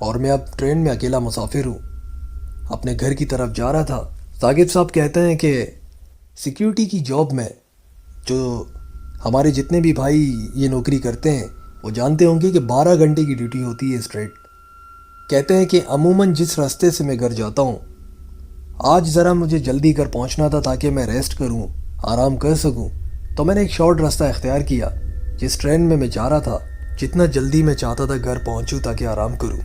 اور میں اب ٹرین میں اکیلا مسافر ہوں، اپنے گھر کی طرف جا رہا تھا۔ ثاقب صاحب کہتے ہیں کہ سیکیورٹی کی جاب میں جو ہمارے جتنے بھی بھائی یہ نوکری کرتے ہیں وہ جانتے ہوں گے کہ 12 گھنٹے کی ڈیوٹی ہوتی ہے اسٹریٹ۔ کہتے ہیں کہ عموماً جس راستے سے میں گھر جاتا ہوں، آج ذرا مجھے جلدی گھر پہنچنا تھا تاکہ میں ریسٹ کروں، آرام کر سکوں، تو میں نے ایک شارٹ راستہ اختیار کیا۔ جس ٹرین میں جا رہا تھا، جتنا جلدی میں چاہتا تھا گھر پہنچوں تاکہ آرام کروں،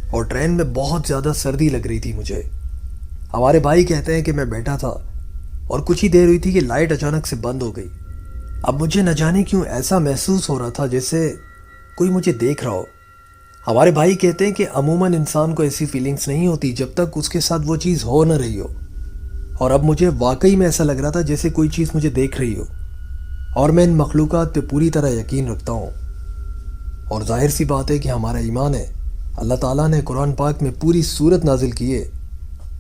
اور ٹرین میں بہت زیادہ سردی لگ رہی تھی مجھے۔ ہمارے بھائی کہتے ہیں کہ میں بیٹھا تھا اور کچھ ہی دیر ہوئی تھی کہ لائٹ اچانک سے بند ہو گئی۔ اب مجھے نہ جانے کیوں ایسا محسوس ہو رہا تھا جیسے کوئی مجھے دیکھ رہا ہو۔ ہمارے بھائی کہتے ہیں کہ عموماً انسان کو ایسی فیلنگز نہیں ہوتی جب تک اس کے ساتھ وہ چیز ہو نہ رہی ہو، اور اب مجھے واقعی میں ایسا لگ رہا تھا جیسے کوئی چیز مجھے دیکھ رہی ہو، اور میں ان مخلوقات پہ پوری طرح یقین رکھتا ہوں۔ اور ظاہر سی بات ہے کہ ہمارا ایمان ہے، اللہ تعالیٰ نے قرآن پاک میں پوری سورت نازل کی ہے،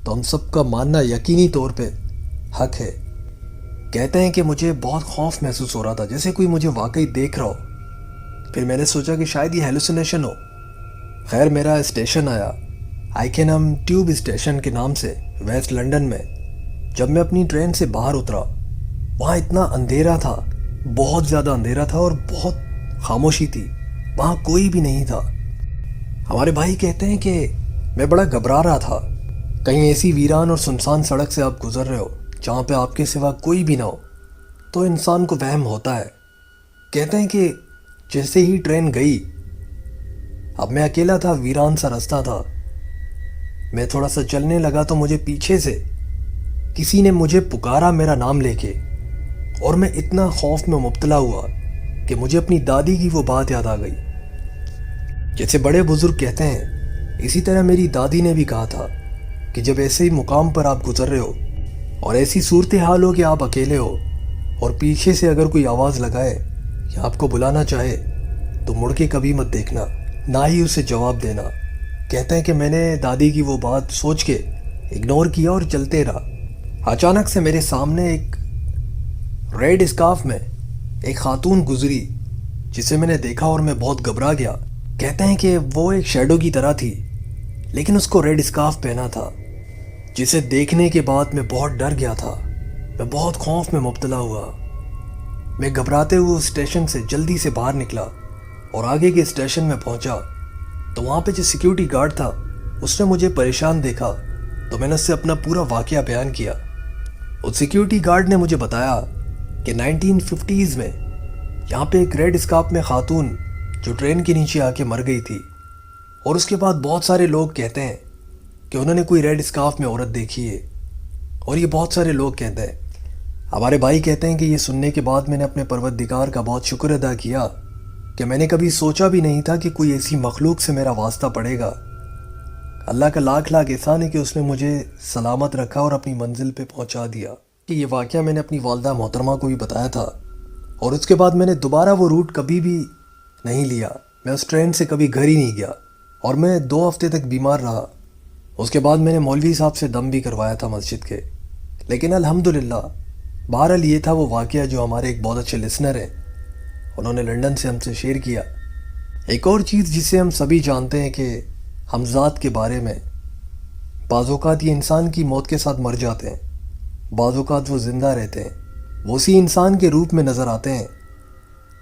تو ہم سب کا ماننا یقینی طور پہ حق ہے۔ کہتے ہیں کہ مجھے بہت خوف محسوس ہو رہا تھا جیسے کوئی مجھے واقعی دیکھ رہا ہو۔ پھر میں نے سوچا کہ شاید یہ ہیلوسینیشن ہو۔ خیر میرا اسٹیشن آیا، آئیکنہم ٹیوب اسٹیشن کے نام سے، ویسٹ لنڈن میں۔ جب میں اپنی ٹرین سے باہر اترا، وہاں اتنا اندھیرا تھا، بہت زیادہ اندھیرا تھا، اور بہت خاموشی تھی، وہاں کوئی بھی نہیں تھا۔ ہمارے بھائی کہتے ہیں کہ میں بڑا گھبرا رہا تھا، کہیں ایسی ویران اور سنسان سڑک سے آپ گزر رہے ہو جہاں پہ آپ کے سوا کوئی بھی نہ ہو تو انسان کو وہم ہوتا ہے۔ کہتے ہیں کہ جیسے ہی ٹرین گئی، اب میں اکیلا تھا، ویران سا راستہ تھا، میں تھوڑا سا چلنے لگا تو مجھے پیچھے سے کسی نے مجھے پکارا میرا نام لے کے، اور میں اتنا خوف میں مبتلا ہوا کہ مجھے اپنی دادی کی وہ بات یاد آ گئی۔ جیسے بڑے بزرگ کہتے ہیں، اسی طرح میری دادی نے بھی کہا تھا کہ جب ایسے ہی مقام پر آپ گزر رہے ہو اور ایسی صورتحال ہو کہ آپ اکیلے ہو، اور پیچھے سے اگر کوئی آواز لگائے یا آپ کو بلانا چاہے تو مڑ کے کبھی مت دیکھنا، نہ ہی اسے جواب دینا۔ کہتے ہیں کہ میں نے دادی کی وہ بات سوچ کے اگنور کیا اور چلتے رہا۔ اچانک سے میرے سامنے ایک ریڈ اسکارف میں ایک خاتون گزری جسے میں نے دیکھا اور میں بہت گھبرا گیا۔ کہتے ہیں کہ وہ ایک شیڈو کی طرح تھی، لیکن اس کو ریڈ اسکارف پہنا تھا، جسے دیکھنے کے بعد میں بہت ڈر گیا تھا، میں بہت خوف میں مبتلا ہوا۔ میں گھبراتے ہوئے اس اسٹیشن سے جلدی سے باہر نکلا اور آگے کے اسٹیشن میں پہنچا تو وہاں پہ جو سیکیورٹی گارڈ تھا اس نے مجھے پریشان دیکھا تو میں نے اس سے اپنا پورا واقعہ بیان کیا۔ اس سیکیورٹی گارڈ نے مجھے بتایا کہ 1950s میں یہاں پہ ایک ریڈ اسکارف میں خاتون جو ٹرین کے نیچے آ کے مر گئی تھی، اور اس کے بعد بہت سارے لوگ کہتے ہیں کہ انہوں نے کوئی ریڈ اسکارف میں عورت دیکھی ہے، اور یہ بہت سارے لوگ کہتے ہیں۔ ہمارے بھائی کہتے ہیں کہ یہ سننے کے بعد میں نے اپنے پروردگار کا بہت شکر ادا کیا کہ میں نے کبھی سوچا بھی نہیں تھا کہ کوئی ایسی مخلوق سے میرا واسطہ پڑے گا۔ اللہ کا لاکھ لاکھ احسان ہے کہ اس نے مجھے سلامت رکھا اور اپنی منزل پہ پہنچا دیا۔ کہ یہ واقعہ میں نے اپنی والدہ محترمہ کو بھی بتایا تھا، اور اس کے بعد میں نے دوبارہ وہ روٹ کبھی بھی نہیں لیا، میں اس ٹرین سے کبھی گھر ہی نہیں گیا، اور میں 2 ہفتے تک بیمار رہا۔ اس کے بعد میں نے مولوی صاحب سے دم بھی کروایا تھا مسجد کے، لیکن الحمدللہ بہرحال یہ تھا وہ واقعہ جو ہمارے ایک بہت اچھے لسنر ہیں، انہوں نے لنڈن سے ہم سے شیئر کیا۔ ایک اور چیز جسے ہم سبھی جانتے ہیں کہ ہم ذات کے بارے میں، بعض اوقات یہ انسان کی موت کے ساتھ مر جاتے ہیں، بعض اوقات وہ زندہ رہتے ہیں، وہ اسی انسان کے روپ میں نظر آتے ہیں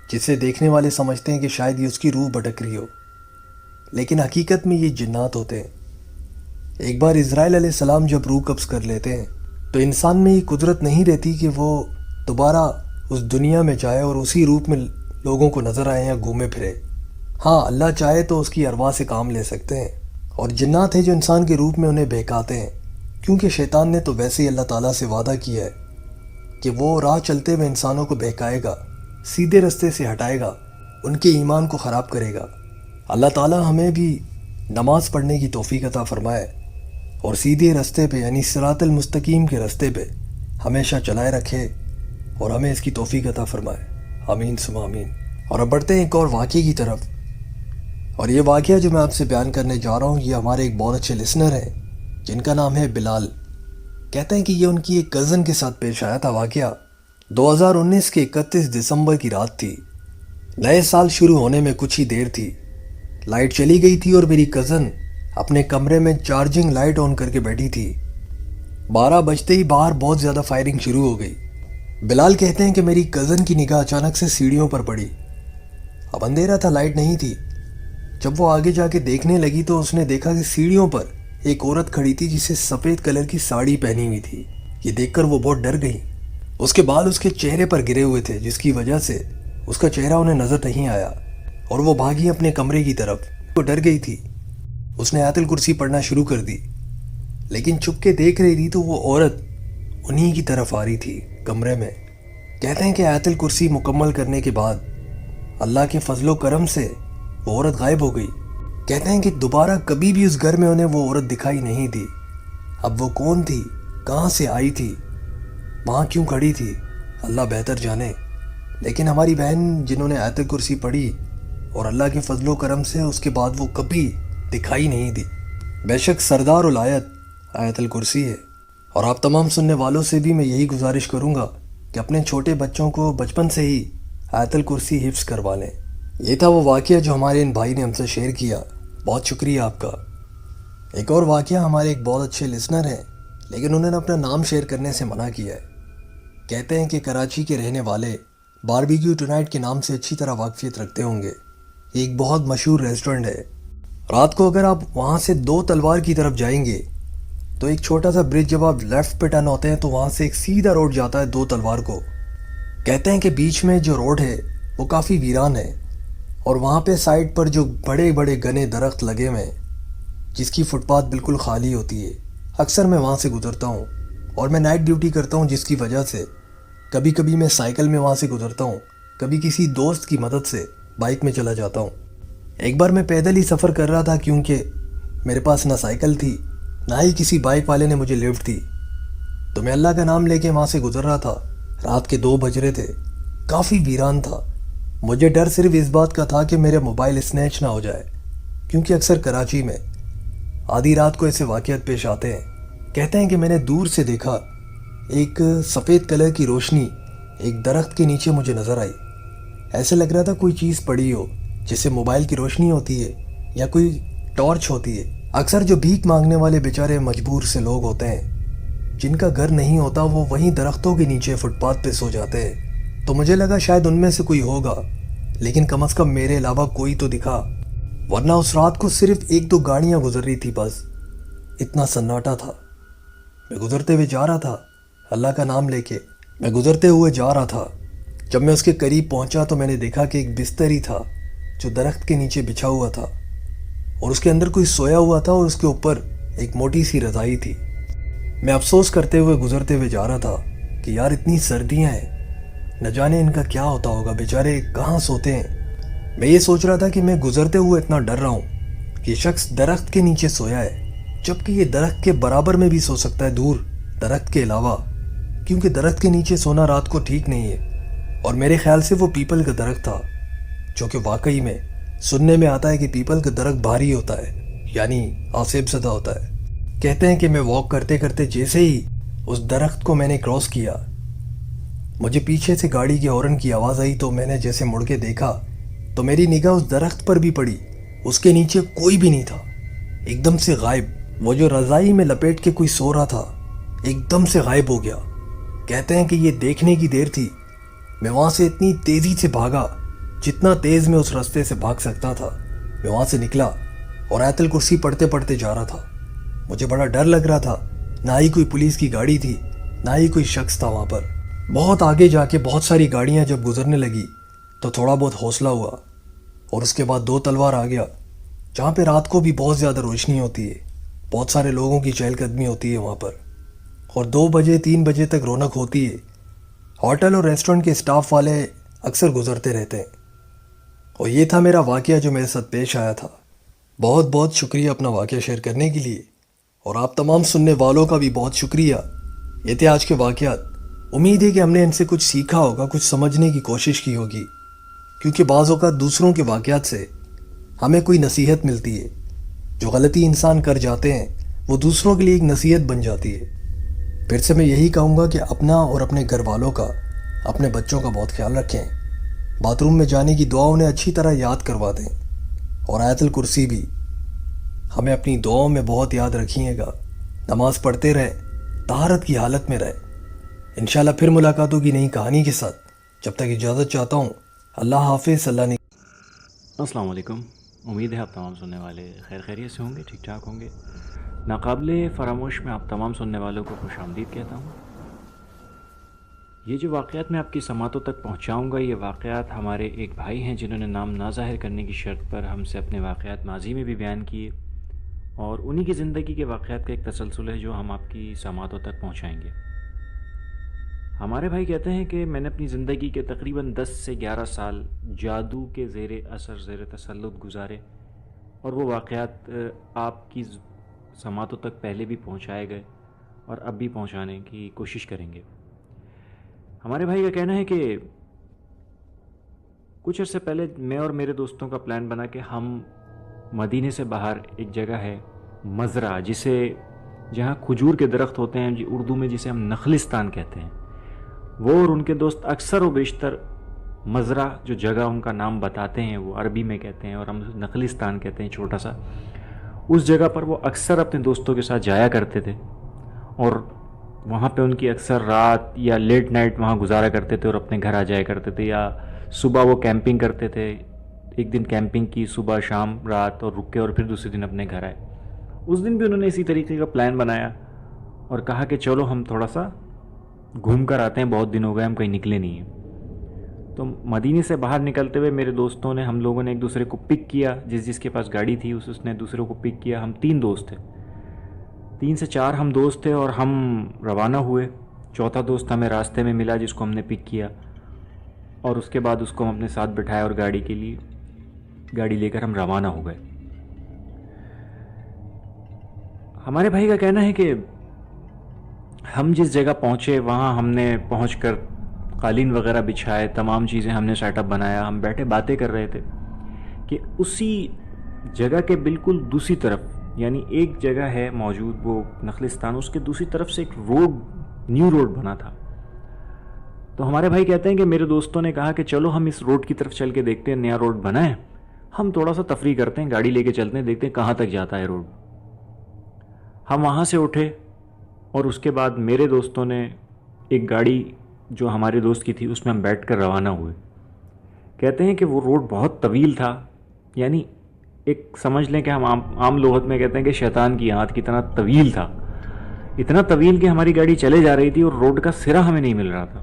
جسے دیکھنے والے سمجھتے ہیں کہ شاید یہ اس کی روح بھٹک رہی ہو، لیکن حقیقت میں یہ جنات ہوتے ہیں۔ ایک بار اسرائیل علیہ السلام جب روح قبض کر لیتے ہیں تو انسان میں یہ قدرت نہیں رہتی کہ وہ دوبارہ اس دنیا میں جائے اور اسی روپ میں لوگوں کو نظر آئے یا گھومے پھرے۔ ہاں اللہ چاہے تو اس کی ارواح سے کام لے سکتے ہیں، اور جنات ہیں جو انسان کے روپ میں انہیں بہکاتے ہیں، کیونکہ شیطان نے تو ویسے ہی اللہ تعالیٰ سے وعدہ کیا ہے کہ وہ راہ چلتے ہوئے انسانوں کو بہکائے گا، سیدھے رستے سے ہٹائے گا، ان کے ایمان کو خراب کرے گا۔ اللہ تعالیٰ ہمیں بھی نماز پڑھنے کی توفیق عطا فرمائے اور سیدھے رستے پہ یعنی صراط المستقیم کے رستے پہ ہمیشہ چلائے رکھے، اور ہمیں اس کی توفیق عطا فرمائے، آمین ثم آمین۔ اور اب بڑھتے ہیں ایک اور واقعے کی طرف، اور یہ واقعہ جو میں آپ سے بیان کرنے جا رہا ہوں یہ ہمارے ایک بہت اچھے لسنر ہیں جن کا نام ہے بلال۔ کہتے ہیں کہ یہ ان کی ایک کزن کے ساتھ پیش آیا تھا واقعہ۔ 2019 کے 31 دسمبر کی رات تھی، نئے سال شروع ہونے میں کچھ ہی دیر تھی۔ لائٹ چلی گئی تھی اور میری کزن اپنے کمرے میں چارجنگ لائٹ آن کر کے بیٹھی تھی۔ 12 بجتے ہی باہر بہت زیادہ فائرنگ شروع ہو گئی۔ بلال کہتے ہیں کہ میری کزن کی نگاہ اچانک سے سیڑھیوں پر پڑی۔ اب اندھیرا تھا، لائٹ نہیں تھی۔ جب وہ آگے جا کے دیکھنے لگی تو اس نے دیکھا کہ سیڑھیوں پر ایک عورت کھڑی تھی جسے سفید کلر کی ساڑی پہنی ہوئی تھی۔ یہ دیکھ کر وہ بہت ڈر گئی۔ اس کے بال اس کے چہرے پر گرے ہوئے تھے جس کی وجہ سے اس کا چہرہ انہیں نظر نہیں آیا اور وہ بھاگی اپنے کمرے کی طرف۔ وہ ڈر گئی تھی۔ اس نے آیت الکرسی پڑھنا شروع کر دی، لیکن چھپ کے دیکھ رہی تھی تو وہ عورت انہی کی طرف آ رہی تھی کمرے میں۔ کہتے ہیں کہ آیت الکرسی مکمل کرنے کے بعد اللہ کے فضل و کرم سے وہ عورت غائب ہو گئی۔ کہتے ہیں کہ دوبارہ کبھی بھی اس گھر میں انہیں وہ عورت دکھائی نہیں دی۔ اب وہ کون تھی، کہاں سے آئی تھی، وہاں کیوں کھڑی تھی، اللہ بہتر جانے۔ لیکن ہماری بہن جنہوں نے آیت الکرسی پڑھی اور اللہ کے فضل و کرم سے اس کے بعد وہ کبھی دکھائی نہیں دی۔ بے شک سردار الآیت آیت الکرسی ہے، اور آپ تمام سننے والوں سے بھی میں یہی گزارش کروں گا کہ اپنے چھوٹے بچوں کو بچپن سے ہی آیت الکرسی حفظ کروا لیں۔ یہ تھا وہ واقعہ جو ہمارے ان بھائی نے ہم سے شیئر کیا، بہت شکریہ آپ کا۔ ایک اور واقعہ، ہمارے ایک بہت اچھے لسنر ہیں لیکن انہوں نے اپنا نام شیئر کرنے سے منع کیا ہے۔ کہتے ہیں کہ کراچی کے رہنے والے باربیکیو ٹونائٹ کے نام سے اچھی طرح واقفیت رکھتے ہوں گے۔ یہ ایک بہت مشہور ریسٹورنٹ ہے۔ رات کو اگر آپ وہاں سے 2 تلوار کی طرف جائیں گے تو ایک چھوٹا سا برج، جب آپ لیفٹ پہ ٹرن ہوتے ہیں تو وہاں سے ایک سیدھا روڈ جاتا ہے 2 تلوار کو۔ کہتے ہیں کہ بیچ میں جو روڈ ہے وہ کافی ویران ہے اور وہاں پہ سائڈ پر جو بڑے بڑے گھنے درخت لگے ہوئے ہیں جس کی فٹ پاتھ بالکل خالی ہوتی ہے۔ اکثر میں وہاں سے گزرتا ہوں اور میں نائٹ ڈیوٹی کرتا ہوں، جس کی وجہ سے کبھی کبھی میں سائیکل میں وہاں سے گزرتا ہوں، کبھی کسی دوست کی مدد سے بائک میں چلا جاتا ہوں۔ ایک بار میں پیدل ہی سفر کر رہا تھا کیونکہ میرے پاس نہ سائیکل تھی نہ ہی کسی بائک والے نے مجھے لفٹ دی، تو میں اللہ کا نام لے کے وہاں سے گزر رہا تھا۔ رات کے 2 بج رہے تھے، کافی ویران تھا۔ مجھے ڈر صرف اس بات کا تھا کہ میرے موبائل اسنیچ نہ ہو جائے، کیونکہ اکثر کراچی میں آدھی رات کو ایسے واقعات پیش آتے ہیں۔ کہتے ہیں کہ میں نے دور سے دیکھا ایک سفید کلر کی روشنی ایک درخت کے نیچے مجھے نظر آئی۔ ایسے لگ رہا تھا کوئی چیز پڑی ہو، جیسے موبائل کی روشنی ہوتی ہے یا کوئی ٹارچ ہوتی ہے۔ اکثر جو بھیک مانگنے والے بیچارے مجبور سے لوگ ہوتے ہیں جن کا گھر نہیں ہوتا، وہ وہیں درختوں کے نیچے فٹ پاتھ پہ سو جاتے ہیں، تو مجھے لگا شاید ان میں سے کوئی ہوگا، لیکن کم از کم میرے علاوہ کوئی تو دکھا، ورنہ اس رات کو صرف 1-2 گاڑیاں گزر رہی تھی، بس اتنا سناٹا تھا۔ میں گزرتے ہوئے جا رہا تھا، اللہ کا نام لے کے میں گزرتے ہوئے جا رہا تھا۔ جب میں اس کے قریب پہنچا تو میں نے دیکھا کہ ایک بستر ہی تھا جو درخت کے نیچے بچھا ہوا تھا اور اس کے اندر کوئی سویا ہوا تھا اور اس کے اوپر ایک موٹی سی رضائی تھی۔ میں افسوس کرتے ہوئے گزرتے ہوئے جا رہا تھا کہ یار اتنی سردیاں ہیں، نہ جانے ان کا کیا ہوتا ہوگا، بیچارے کہاں سوتے ہیں۔ میں یہ سوچ رہا تھا کہ میں گزرتے ہوئے اتنا ڈر رہا ہوں کہ شخص درخت کے نیچے سویا ہے، جبکہ یہ درخت کے برابر میں بھی سو سکتا ہے، دور درخت کے علاوہ، کیونکہ درخت کے نیچے سونا رات کو ٹھیک نہیں ہے۔ اور میرے خیال سے وہ پیپل کا درخت تھا، جو کہ واقعی میں سننے میں آتا ہے کہ پیپل کا درخت بھاری ہوتا ہے، یعنی آسیب زدہ ہوتا ہے۔ کہتے ہیں کہ میں واک کرتے کرتے جیسے ہی اس درخت کو میں نے کراس کیا، مجھے پیچھے سے گاڑی کے ہارن کی آواز آئی، تو میں نے جیسے مڑ کے دیکھا تو میری نگاہ اس درخت پر بھی پڑی۔ اس کے نیچے کوئی بھی نہیں تھا، ایک دم سے غائب۔ وہ جو رضائی میں لپیٹ کے کوئی سو رہا تھا ایک دم سے غائب ہو گیا۔ کہتے ہیں کہ یہ دیکھنے کی دیر تھی، میں وہاں سے اتنی تیزی سے بھاگا جتنا تیز میں اس راستے سے بھاگ سکتا تھا۔ میں وہاں سے نکلا اور آیت الکرسی پڑھتے پڑھتے جا رہا تھا۔ مجھے بڑا ڈر لگ رہا تھا، نہ ہی کوئی پولیس کی گاڑی تھی نہ ہی کوئی شخص تھا وہاں پر۔ بہت آگے جا کے بہت ساری گاڑیاں جب گزرنے لگی تو تھوڑا بہت حوصلہ ہوا، اور اس کے بعد 2 تلوار آ گیا، جہاں پہ رات کو بھی بہت زیادہ روشنی ہوتی ہے، بہت سارے لوگوں کی چہل قدمی ہوتی ہے وہاں پر، اور 2 بجے 3 بجے تک رونق ہوتی ہے۔ ہوٹل اور ریسٹورنٹ کے اسٹاف والے اکثر گزرتے رہتے ہیں۔ اور یہ تھا میرا واقعہ جو میرے ساتھ پیش آیا تھا۔ بہت بہت شکریہ اپنا واقعہ شیئر کرنے کے لیے، اور آپ تمام سننے والوں کا بھی بہت شکریہ۔ یہ تھے آج کے واقعات۔ امید ہے کہ ہم نے ان سے کچھ سیکھا ہوگا، کچھ سمجھنے کی کوشش کی ہوگی، کیونکہ بعض اوقات دوسروں کے واقعات سے ہمیں کوئی نصیحت ملتی ہے۔ جو غلطی انسان کر جاتے ہیں وہ دوسروں کے لیے ایک نصیحت بن جاتی ہے۔ پھر سے میں یہی کہوں گا کہ اپنا اور اپنے گھر والوں کا، اپنے بچوں کا بہت خیال رکھیں۔ باتھ روم میں جانے کی دعا انہیں اچھی طرح یاد کروا دیں۔ اور آیت الکرسی بھی ہمیں اپنی دعاؤں میں بہت یاد رکھیے گا. نماز پڑھتے رہیں, طہارت کی حالت میں رہیں. انشاءاللہ پھر ملاقات ہوگی نئی کہانی کے ساتھ. جب تک اجازت چاہتا ہوں. اللہ حافظ. اللہ نے. السلام علیکم. امید ہے آپ تمام سننے والے خیر خیریت سے ہوں گے, ٹھیک ٹھاک ہوں گے. ناقابل فراموش میں آپ تمام سننے والوں کو خوش آمدید کہتا ہوں. یہ جو واقعات میں آپ کی سماعتوں تک پہنچاؤں گا, یہ واقعات ہمارے ایک بھائی ہیں جنہوں نے نام نہ ظاہر کرنے کی شرط پر ہم سے اپنے واقعات ماضی میں بھی بیان کیے, اور انہی کی زندگی کے واقعات کا ایک تسلسل ہے جو ہم آپ کی سماعتوں تک پہنچائیں گے. ہمارے بھائی کہتے ہیں کہ میں نے اپنی زندگی کے تقریباً 10 سے 11 سال جادو کے زیر اثر, زیر تسلط گزارے, اور وہ واقعات آپ کی سماعتوں تک پہلے بھی پہنچائے گئے اور اب بھی پہنچانے کی کوشش کریں گے. ہمارے بھائی کا کہنا ہے کہ کچھ عرصے پہلے میں اور میرے دوستوں کا پلان بنا کہ ہم مدینے سے باہر ایک جگہ ہے مزرعہ, جہاں کھجور کے درخت ہوتے ہیں, اردو میں جسے ہم نخلستان کہتے ہیں, وہ اور ان کے دوست اکثر و بیشتر مزرعہ جو جگہ ان کا نام بتاتے ہیں وہ عربی میں کہتے ہیں اور ہم نخلستان کہتے ہیں چھوٹا سا. اس جگہ پر وہ اکثر اپنے دوستوں کے ساتھ جایا کرتے تھے اور وہاں پہ ان کی اکثر رات یا لیٹ نائٹ وہاں گزارا کرتے تھے اور اپنے گھر آ جایا کرتے تھے, یا صبح وہ کیمپنگ کرتے تھے. ایک دن کیمپنگ کی, صبح شام رات, اور رکے اور پھر دوسرے دن اپنے گھر آئے. اس دن بھی انہوں نے اسی طریقے کا پلان بنایا اور کہا کہ چلو ہم تھوڑا سا گھوم کر آتے ہیں, بہت دن ہو گئے ہم کہیں نکلے نہیں ہیں. تو مدینے سے باہر نکلتے ہوئے میرے دوستوں نے, ہم لوگوں نے ایک دوسرے کو پک کیا. جس کے پاس گاڑی تھی اس نے دوسروں کو پک کیا. ہم 3 دوست تھے, 3 سے 4 ہم دوست تھے, اور ہم روانہ ہوئے. چوتھا دوست ہمیں راستے میں ملا جس کو ہم نے پک کیا, اور اس کے بعد اس کو ہم اپنے ساتھ بٹھایا اور گاڑی لے کر ہم روانہ ہو گئے. ہمارے بھائی کا کہنا ہے کہ ہم جس جگہ پہنچے وہاں ہم نے پہنچ کر قالین وغیرہ بچھائے, تمام چیزیں ہم نے سیٹ اپ بنایا. ہم بیٹھے باتیں کر رہے تھے کہ اسی جگہ کے بالکل دوسری طرف, یعنی ایک جگہ ہے موجود وہ نخلستان, اس کے دوسری طرف سے ایک نیو روڈ بنا تھا. تو ہمارے بھائی کہتے ہیں کہ میرے دوستوں نے کہا کہ چلو ہم اس روڈ کی طرف چل کے دیکھتے ہیں, نیا روڈ بنا ہے, ہم تھوڑا سا تفریح کرتے ہیں, گاڑی لے کے چلتے ہیں, دیکھتے ہیں کہاں تک جاتا ہے روڈ. ہم وہاں سے اٹھے اور اس کے بعد میرے دوستوں نے ایک گاڑی جو ہمارے دوست کی تھی اس میں ہم بیٹھ کر روانہ ہوئے. کہتے ہیں کہ وہ روڈ بہت طویل تھا, یعنی ایک سمجھ لیں کہ ہم عام لغت میں کہتے ہیں کہ شیطان کی آنت کی طرح طویل تھا. اتنا طویل کہ ہماری گاڑی چلے جا رہی تھی اور روڈ کا سرا ہمیں نہیں مل رہا تھا.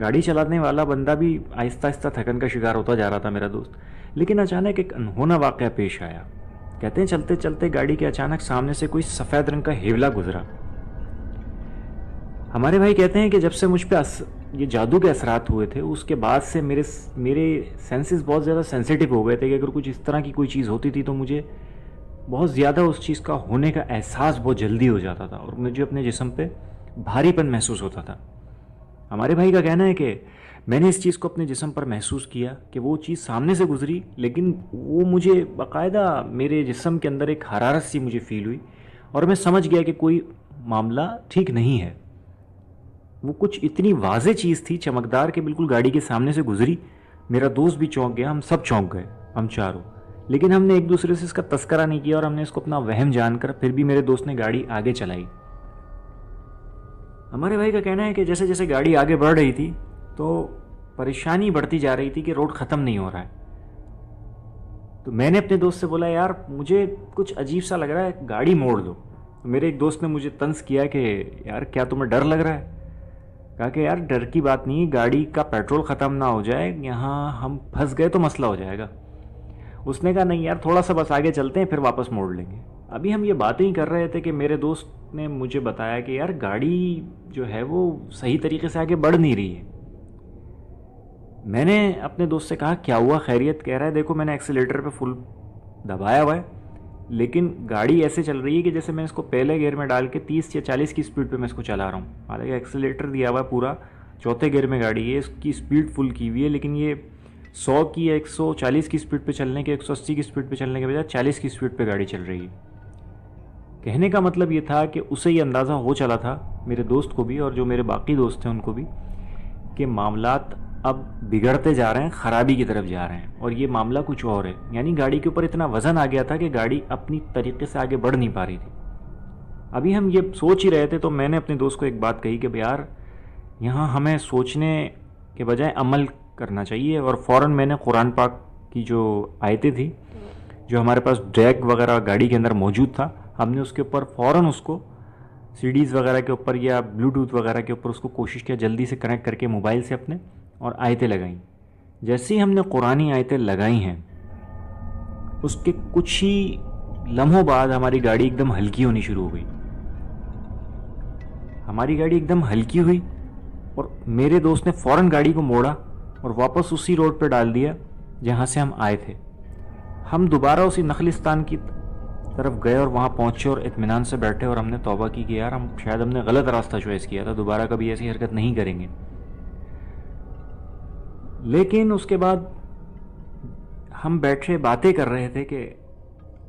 گاڑی چلانے والا بندہ بھی آہستہ آہستہ تھکن کا شکار ہوتا جا رہا تھا میرا دوست. لیکن اچانک ایک انہونا واقعہ پیش آیا. کہتے ہیں چلتے چلتے گاڑی کے اچانک سامنے سے کوئی سفید رنگ کا ہیولا گزرا. ہمارے بھائی کہتے ہیں کہ جب سے مجھ پہ یہ جادو کے اثرات ہوئے تھے, اس کے بعد سے میرے سینسز بہت زیادہ سینسیٹیو ہو گئے تھے کہ اگر کچھ اس طرح کی کوئی چیز ہوتی تھی تو مجھے بہت زیادہ اس چیز کا ہونے کا احساس بہت جلدی ہو جاتا تھا, اور مجھے اپنے جسم پہ بھاری پن محسوس ہوتا تھا. ہمارے بھائی کا کہنا ہے کہ میں نے اس چیز کو اپنے جسم پر محسوس کیا کہ وہ چیز سامنے سے گزری, لیکن وہ مجھے باقاعدہ میرے جسم کے اندر ایک حرارت سی مجھے فیل ہوئی, اور میں سمجھ گیا کہ کوئی معاملہ ٹھیک نہیں ہے. وہ کچھ اتنی واضح چیز تھی, چمکدار, کہ بالکل گاڑی کے سامنے سے گزری. میرا دوست بھی چونک گیا, ہم سب چونک گئے, ہم چاروں. لیکن ہم نے ایک دوسرے سے اس کا تذکرہ نہیں کیا, اور ہم نے اس کو اپنا وہم جان کر پھر بھی میرے دوست نے گاڑی آگے چلائی. ہمارے بھائی کا کہنا ہے کہ جیسے جیسے گاڑی آگے بڑھ رہی تھی تو پریشانی بڑھتی جا رہی تھی کہ روڈ ختم نہیں ہو رہا ہے. تو میں نے اپنے دوست سے بولا یار مجھے کچھ عجیب سا لگ رہا ہے, گاڑی موڑ دو. میرے ایک دوست نے مجھے طنز کیا کہ یار کیا تمہیں ڈر لگ رہا ہے؟ کہا کہ یار ڈر کی بات نہیں, گاڑی کا پیٹرول ختم نہ ہو جائے, یہاں ہم پھنس گئے تو مسئلہ ہو جائے گا. اس نے کہا نہیں یار تھوڑا سا بس آگے چلتے ہیں پھر واپس موڑ لیں گے. ابھی ہم یہ باتیں ہی کر رہے تھے کہ میرے دوست نے مجھے بتایا کہ یار گاڑی جو ہے وہ صحیح طریقے سے آگے بڑھ نہیں رہی ہے. میں نے اپنے دوست سے کہا کیا ہوا, خیریت؟ کہہ رہا ہے دیکھو میں نے ایکسیلیٹر پہ فل دبایا ہوا ہے, لیکن گاڑی ایسے چل رہی ہے کہ جیسے میں اس کو پہلے گیئر میں ڈال کے 30 یا 40 کی سپیڈ پہ میں اس کو چلا رہا ہوں. حالانکہ ایکسیلیٹر دیا ہوا ہے پورا, چوتھے گیئر میں گاڑی ہے, اس کی سپیڈ فل کی ہوئی ہے, لیکن یہ 100 کی 140 کی سپیڈ پہ چلنے کے 180 کی سپیڈ پہ چلنے کے بجائے 40 کی سپیڈ پہ گاڑی چل رہی ہے. کہنے کا مطلب یہ تھا کہ اسے یہ اندازہ ہو چلا تھا, میرے دوست کو بھی اور جو میرے باقی دوست ہیں ان کو بھی, کہ معاملات اب بگڑتے جا رہے ہیں، خرابی کی طرف جا رہے ہیں، اور یہ معاملہ کچھ اور ہے. یعنی گاڑی کے اوپر اتنا وزن آ گیا تھا کہ گاڑی اپنی طریقے سے آگے بڑھ نہیں پا رہی تھی. ابھی ہم یہ سوچ ہی رہے تھے تو میں نے اپنے دوست کو ایک بات کہی کہ یار یہاں ہمیں سوچنے کے بجائے عمل کرنا چاہیے. اور فوراً میں نے قرآن پاک کی جو آیتیں تھی جو ہمارے پاس ڈیک وغیرہ گاڑی کے اندر موجود تھا، ہم نے اس کے اوپر فوراً اس کو سی ڈیز وغیرہ کے اوپر یا بلوٹوتھ وغیرہ کے اوپر اس کو کوشش کیا جلدی سے کنیکٹ کر کے موبائل سے اپنے، اور آیتیں لگائیں. جیسے ہی ہم نے قرآنی آیتیں لگائی ہیں اس کے کچھ ہی لمحوں بعد ہماری گاڑی ایک دم ہلکی ہونی شروع ہو گئی. ہماری گاڑی ایک دم ہلکی ہوئی اور میرے دوست نے فوراً گاڑی کو موڑا اور واپس اسی روڈ پہ ڈال دیا جہاں سے ہم آئے تھے. ہم دوبارہ اسی نخلستان کی طرف گئے اور وہاں پہنچے اور اطمینان سے بیٹھے اور ہم نے توبہ کی کہ یار شاید ہم نے غلط راستہ چوائس کیا تھا، دوبارہ کبھی ایسی حرکت نہیں کریں گے. لیکن اس کے بعد ہم بیٹھے باتیں کر رہے تھے کہ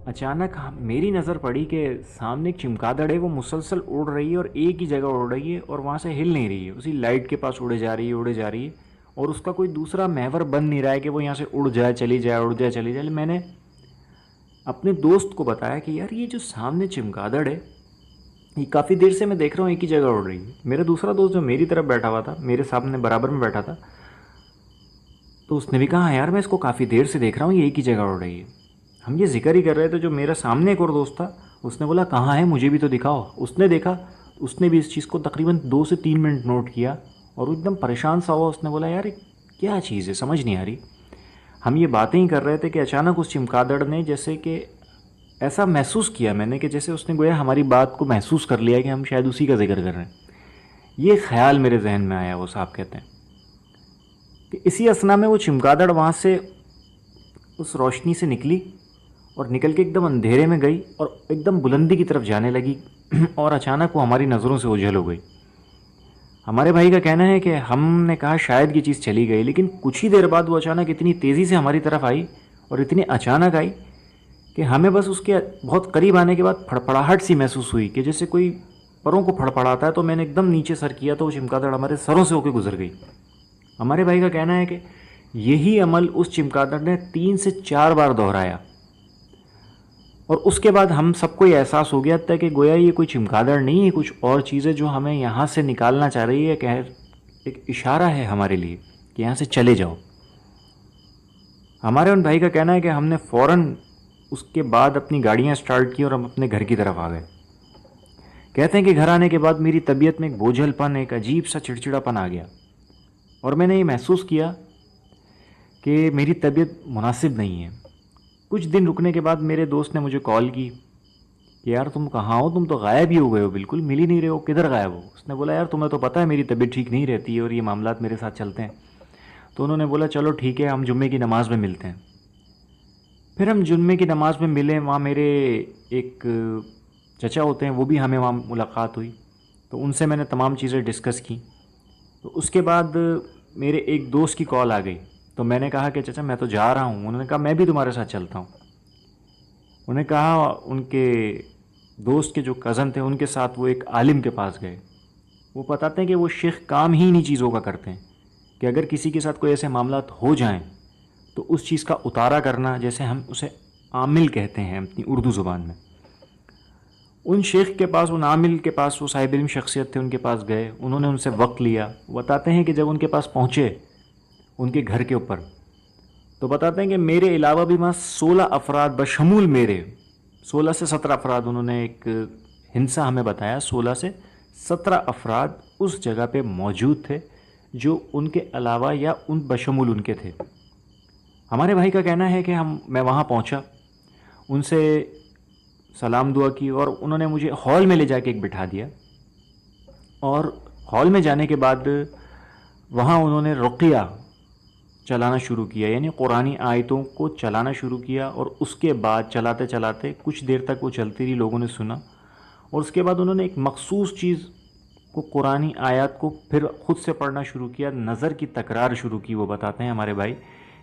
اچانک میری نظر پڑی کہ سامنے ایک چمگادڑ ہے، وہ مسلسل اڑ رہی ہے اور ایک ہی جگہ اڑ رہی ہے اور وہاں سے ہل نہیں رہی ہے. اسی لائٹ کے پاس اڑے جا رہی ہے اور اس کا کوئی دوسرا محور بن نہیں رہا ہے کہ وہ یہاں سے اڑ جائے چلی جائے. میں نے اپنے دوست کو بتایا کہ یار یہ جو سامنے چمگادڑ ہے یہ کافی دیر سے میں دیکھ رہا ہوں ایک ہی جگہ اڑ رہی ہے. میرا دوسرا دوست جو میری طرف بیٹھا ہوا تھا، میرے سامنے برابر میں بیٹھا تھا، تو اس نے بھی کہا یار میں اس کو کافی دیر سے دیکھ رہا ہوں یہ ایک ہی جگہ اڑ رہی ہے. ہم یہ ذکر ہی کر رہے تھے، جو میرا سامنے ایک اور دوست تھا اس نے بولا کہاں ہے، مجھے بھی تو دکھاؤ. اس نے دیکھا، اس نے بھی اس چیز کو تقریباً 2 سے 3 منٹ نوٹ کیا اور ایک دم پریشان سا ہوا. اس نے بولا یار کیا چیز ہے، سمجھ نہیں آ رہی. ہم یہ باتیں ہی کر رہے تھے کہ اچانک اس چمگادڑ نے جیسے کہ ایسا محسوس کیا میں نے کہ جیسے اس نے گویا ہماری بات کو محسوس کر لیا کہ ہم شاید اسی کا ذکر کر رہے ہیں. یہ خیال میرے ذہن میں آیا. وہ صاحب کہتے ہیں کہ اسی اثنا میں وہ چمگادڑ وہاں سے اس روشنی سے نکلی اور نکل کے ایک دم اندھیرے میں گئی اور ایک دم بلندی کی طرف جانے لگی اور اچانک وہ ہماری نظروں سے اوجھل ہو گئی. ہمارے بھائی کا کہنا ہے کہ ہم نے کہا شاید یہ چیز چلی گئی، لیکن کچھ ہی دیر بعد وہ اچانک اتنی تیزی سے ہماری طرف آئی اور اتنی اچانک آئی کہ ہمیں بس اس کے بہت قریب آنے کے بعد پھڑپڑاہٹ سی محسوس ہوئی کہ جیسے کوئی پروں کو پھڑپڑاتا ہے. تو میں نے ایک دم نیچے سر کیا تو وہ چمگادڑ ہمارے سروں سے ہو کے گزر گئی. ہمارے بھائی کا کہنا ہے کہ یہی عمل اس چمگادڑ نے 3 سے 4 بار دہرایا اور اس کے بعد ہم سب کو یہ احساس ہو گیا تھا کہ گویا یہ کوئی چمگادڑ نہیں ہے، کچھ اور چیز ہے جو ہمیں یہاں سے نکالنا چاہ رہی ہے، کہ ایک اشارہ ہے ہمارے لیے کہ یہاں سے چلے جاؤ. ہمارے ان بھائی کا کہنا ہے کہ ہم نے فوراً اس کے بعد اپنی گاڑیاں سٹارٹ کی اور ہم اپنے گھر کی طرف آ گئے. کہتے ہیں کہ گھر آنے کے بعد میری طبیعت میں ایک بوجھل پن، ایک عجیب سا چڑچڑا پن آ گیا اور میں نے یہ محسوس کیا کہ میری طبیعت مناسب نہیں ہے. کچھ دن رکنے کے بعد میرے دوست نے مجھے کال کی کہ یار تم کہاں ہو، تم تو غائب ہی ہو گئے ہو، بالکل مل ہی نہیں رہے ہو، کدھر غائب ہو. اس نے بولا یار تمہیں تو پتہ ہے میری طبیعت ٹھیک نہیں رہتی ہے اور یہ معاملات میرے ساتھ چلتے ہیں. تو انہوں نے بولا چلو ٹھیک ہے ہم جمعے کی نماز میں ملتے ہیں. پھر ہم جمعے کی نماز میں ملے. وہاں میرے ایک چچا ہوتے ہیں، وہ بھی ہمیں وہاں ملاقات ہوئی تو ان سے میں نے تمام چیزیں ڈسکس کی. تو اس کے بعد میرے ایک دوست کی کال آ گئی تو میں نے کہا کہ چچا میں تو جا رہا ہوں. انہوں نے کہا میں بھی تمہارے ساتھ چلتا ہوں. انہوں نے کہا ان کے دوست کے جو کزن تھے ان کے ساتھ وہ ایک عالم کے پاس گئے. وہ بتاتے ہیں کہ وہ شیخ کام ہی انہی چیزوں کا کرتے ہیں کہ اگر کسی کے ساتھ کوئی ایسے معاملات ہو جائیں تو اس چیز کا اتارا کرنا، جیسے ہم اسے عامل کہتے ہیں اپنی اردو زبان میں. ان شیخ کے پاس، ان عامل کے پاس، وہ صاحب علم شخصیت تھے، ان کے پاس گئے. انہوں نے ان سے وقت لیا. بتاتے ہیں کہ جب ان کے پاس پہنچے ان کے گھر کے اوپر تو بتاتے ہیں کہ میرے علاوہ بھی وہاں 16 افراد بشمول میرے 16 سے 17 افراد، انہوں نے ایک ہنسا ہمیں بتایا، 16 سے 17 افراد اس جگہ پہ موجود تھے جو ان کے علاوہ یا ان بشمول ان کے تھے. ہمارے بھائی کا کہنا ہے کہ میں وہاں پہنچا، ان سے سلام دعا کی اور انہوں نے مجھے ہال میں لے جا کے ایک بٹھا دیا. اور ہال میں جانے کے بعد وہاں انہوں نے رقیہ چلانا شروع کیا، یعنی قرآنی آیتوں کو چلانا شروع کیا. اور اس کے بعد چلاتے چلاتے کچھ دیر تک وہ چلتی رہی، لوگوں نے سنا. اور اس کے بعد انہوں نے ایک مخصوص چیز کو، قرآنی آیات کو پھر خود سے پڑھنا شروع کیا، نظر کی تکرار شروع کی. وہ بتاتے ہیں ہمارے بھائی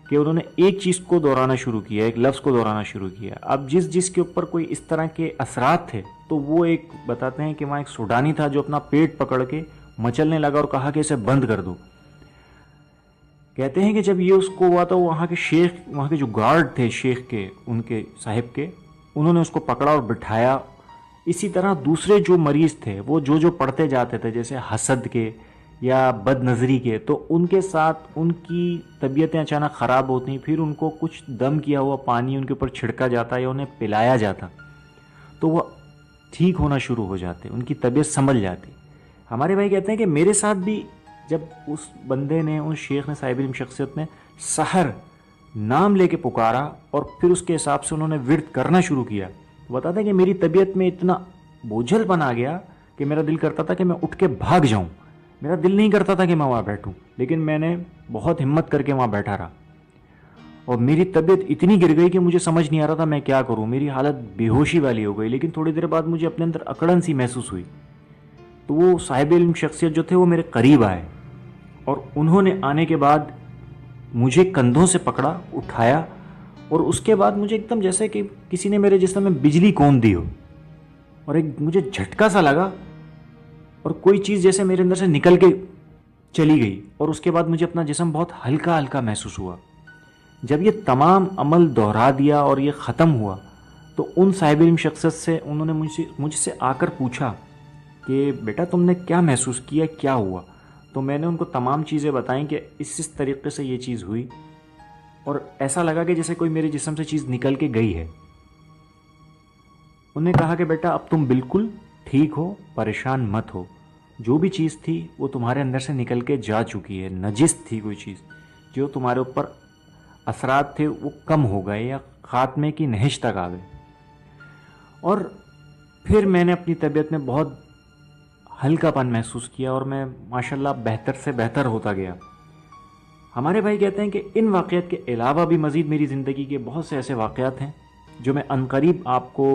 کہ انہوں نے ایک چیز کو دہرانا شروع کیا، ایک لفظ کو دہرانا شروع کیا. اب جس کے اوپر کوئی اس طرح کے اثرات تھے تو وہ ایک بتاتے ہیں کہ وہاں ایک سوڈانی تھا جو اپنا پیٹ پکڑ کے مچلنے لگا اور کہا کہ اسے بند کر دو. کہتے ہیں کہ جب یہ اس کو ہوا تھا، وہاں کے شیخ، وہاں کے جو گارڈ تھے شیخ کے، ان کے صاحب کے، انہوں نے اس کو پکڑا اور بٹھایا. اسی طرح دوسرے جو مریض تھے وہ جو پڑھتے جاتے تھے، جیسے حسد کے یا بد نظری کے، تو ان کے ساتھ ان کی طبیعتیں اچانک خراب ہوتی، پھر ان کو کچھ دم کیا ہوا پانی ان کے اوپر چھڑکا جاتا یا انہیں پلایا جاتا تو وہ ٹھیک ہونا شروع ہو جاتے، ان کی طبیعت سنبھل جاتی. ہمارے بھائی کہتے ہیں کہ میرے ساتھ بھی جب اس بندے نے، اس شیخ نے، صاحب علم شخصیت نے سحر نام لے کے پکارا اور پھر اس کے حساب سے انہوں نے ورد کرنا شروع کیا، بتاتا ہے کہ میری طبیعت میں اتنا بوجھل بن آ گیا کہ میرا دل کرتا تھا کہ میں اٹھ کے بھاگ جاؤں. میرا دل نہیں کرتا تھا کہ میں وہاں بیٹھوں، لیکن میں نے بہت ہمت کر کے وہاں بیٹھا رہا. اور میری طبیعت اتنی گر گئی کہ مجھے سمجھ نہیں آ رہا تھا میں کیا کروں. میری حالت بے ہوشی والی ہو گئی. لیکن تھوڑی دیر بعد مجھے اپنے اندر اکڑن سی محسوس ہوئی. تو وہ صاحب علم شخصیت جو تھے وہ میرے قریب آئے اور انہوں نے آنے کے بعد مجھے کندھوں سے پکڑا، اٹھایا، اور اس کے بعد مجھے ایک دم جیسے کہ کسی نے میرے جسم میں بجلی کون دی ہو، اور ایک مجھے جھٹکا سا لگا اور کوئی چیز جیسے میرے اندر سے نکل کے چلی گئی. اور اس کے بعد مجھے اپنا جسم بہت ہلکا ہلکا محسوس ہوا. جب یہ تمام عمل دہرا دیا اور یہ ختم ہوا تو ان صاحب علم شخصیت سے انہوں نے مجھ سے آ کر پوچھا کہ بیٹا تم نے کیا محسوس کیا، کیا ہوا؟ تو میں نے ان کو تمام چیزیں بتائیں کہ اس طریقے سے یہ چیز ہوئی، اور ایسا لگا کہ جیسے کوئی میرے جسم سے چیز نکل کے گئی ہے. انہوں نے کہا کہ بیٹا اب تم بالکل ٹھیک ہو، پریشان مت ہو. جو بھی چیز تھی وہ تمہارے اندر سے نکل کے جا چکی ہے. نجس تھی کوئی چیز، جو تمہارے اوپر اثرات تھے وہ کم ہو گئے یا خاتمے کی نہش تک آ گئے. اور پھر میں نے اپنی طبیعت میں بہت ہلکا پن محسوس کیا اور میں ماشاءاللہ بہتر سے بہتر ہوتا گیا. ہمارے بھائی کہتے ہیں کہ ان واقعات کے علاوہ بھی مزید میری زندگی کے بہت سے ایسے واقعات ہیں جو میں عنقریب آپ کو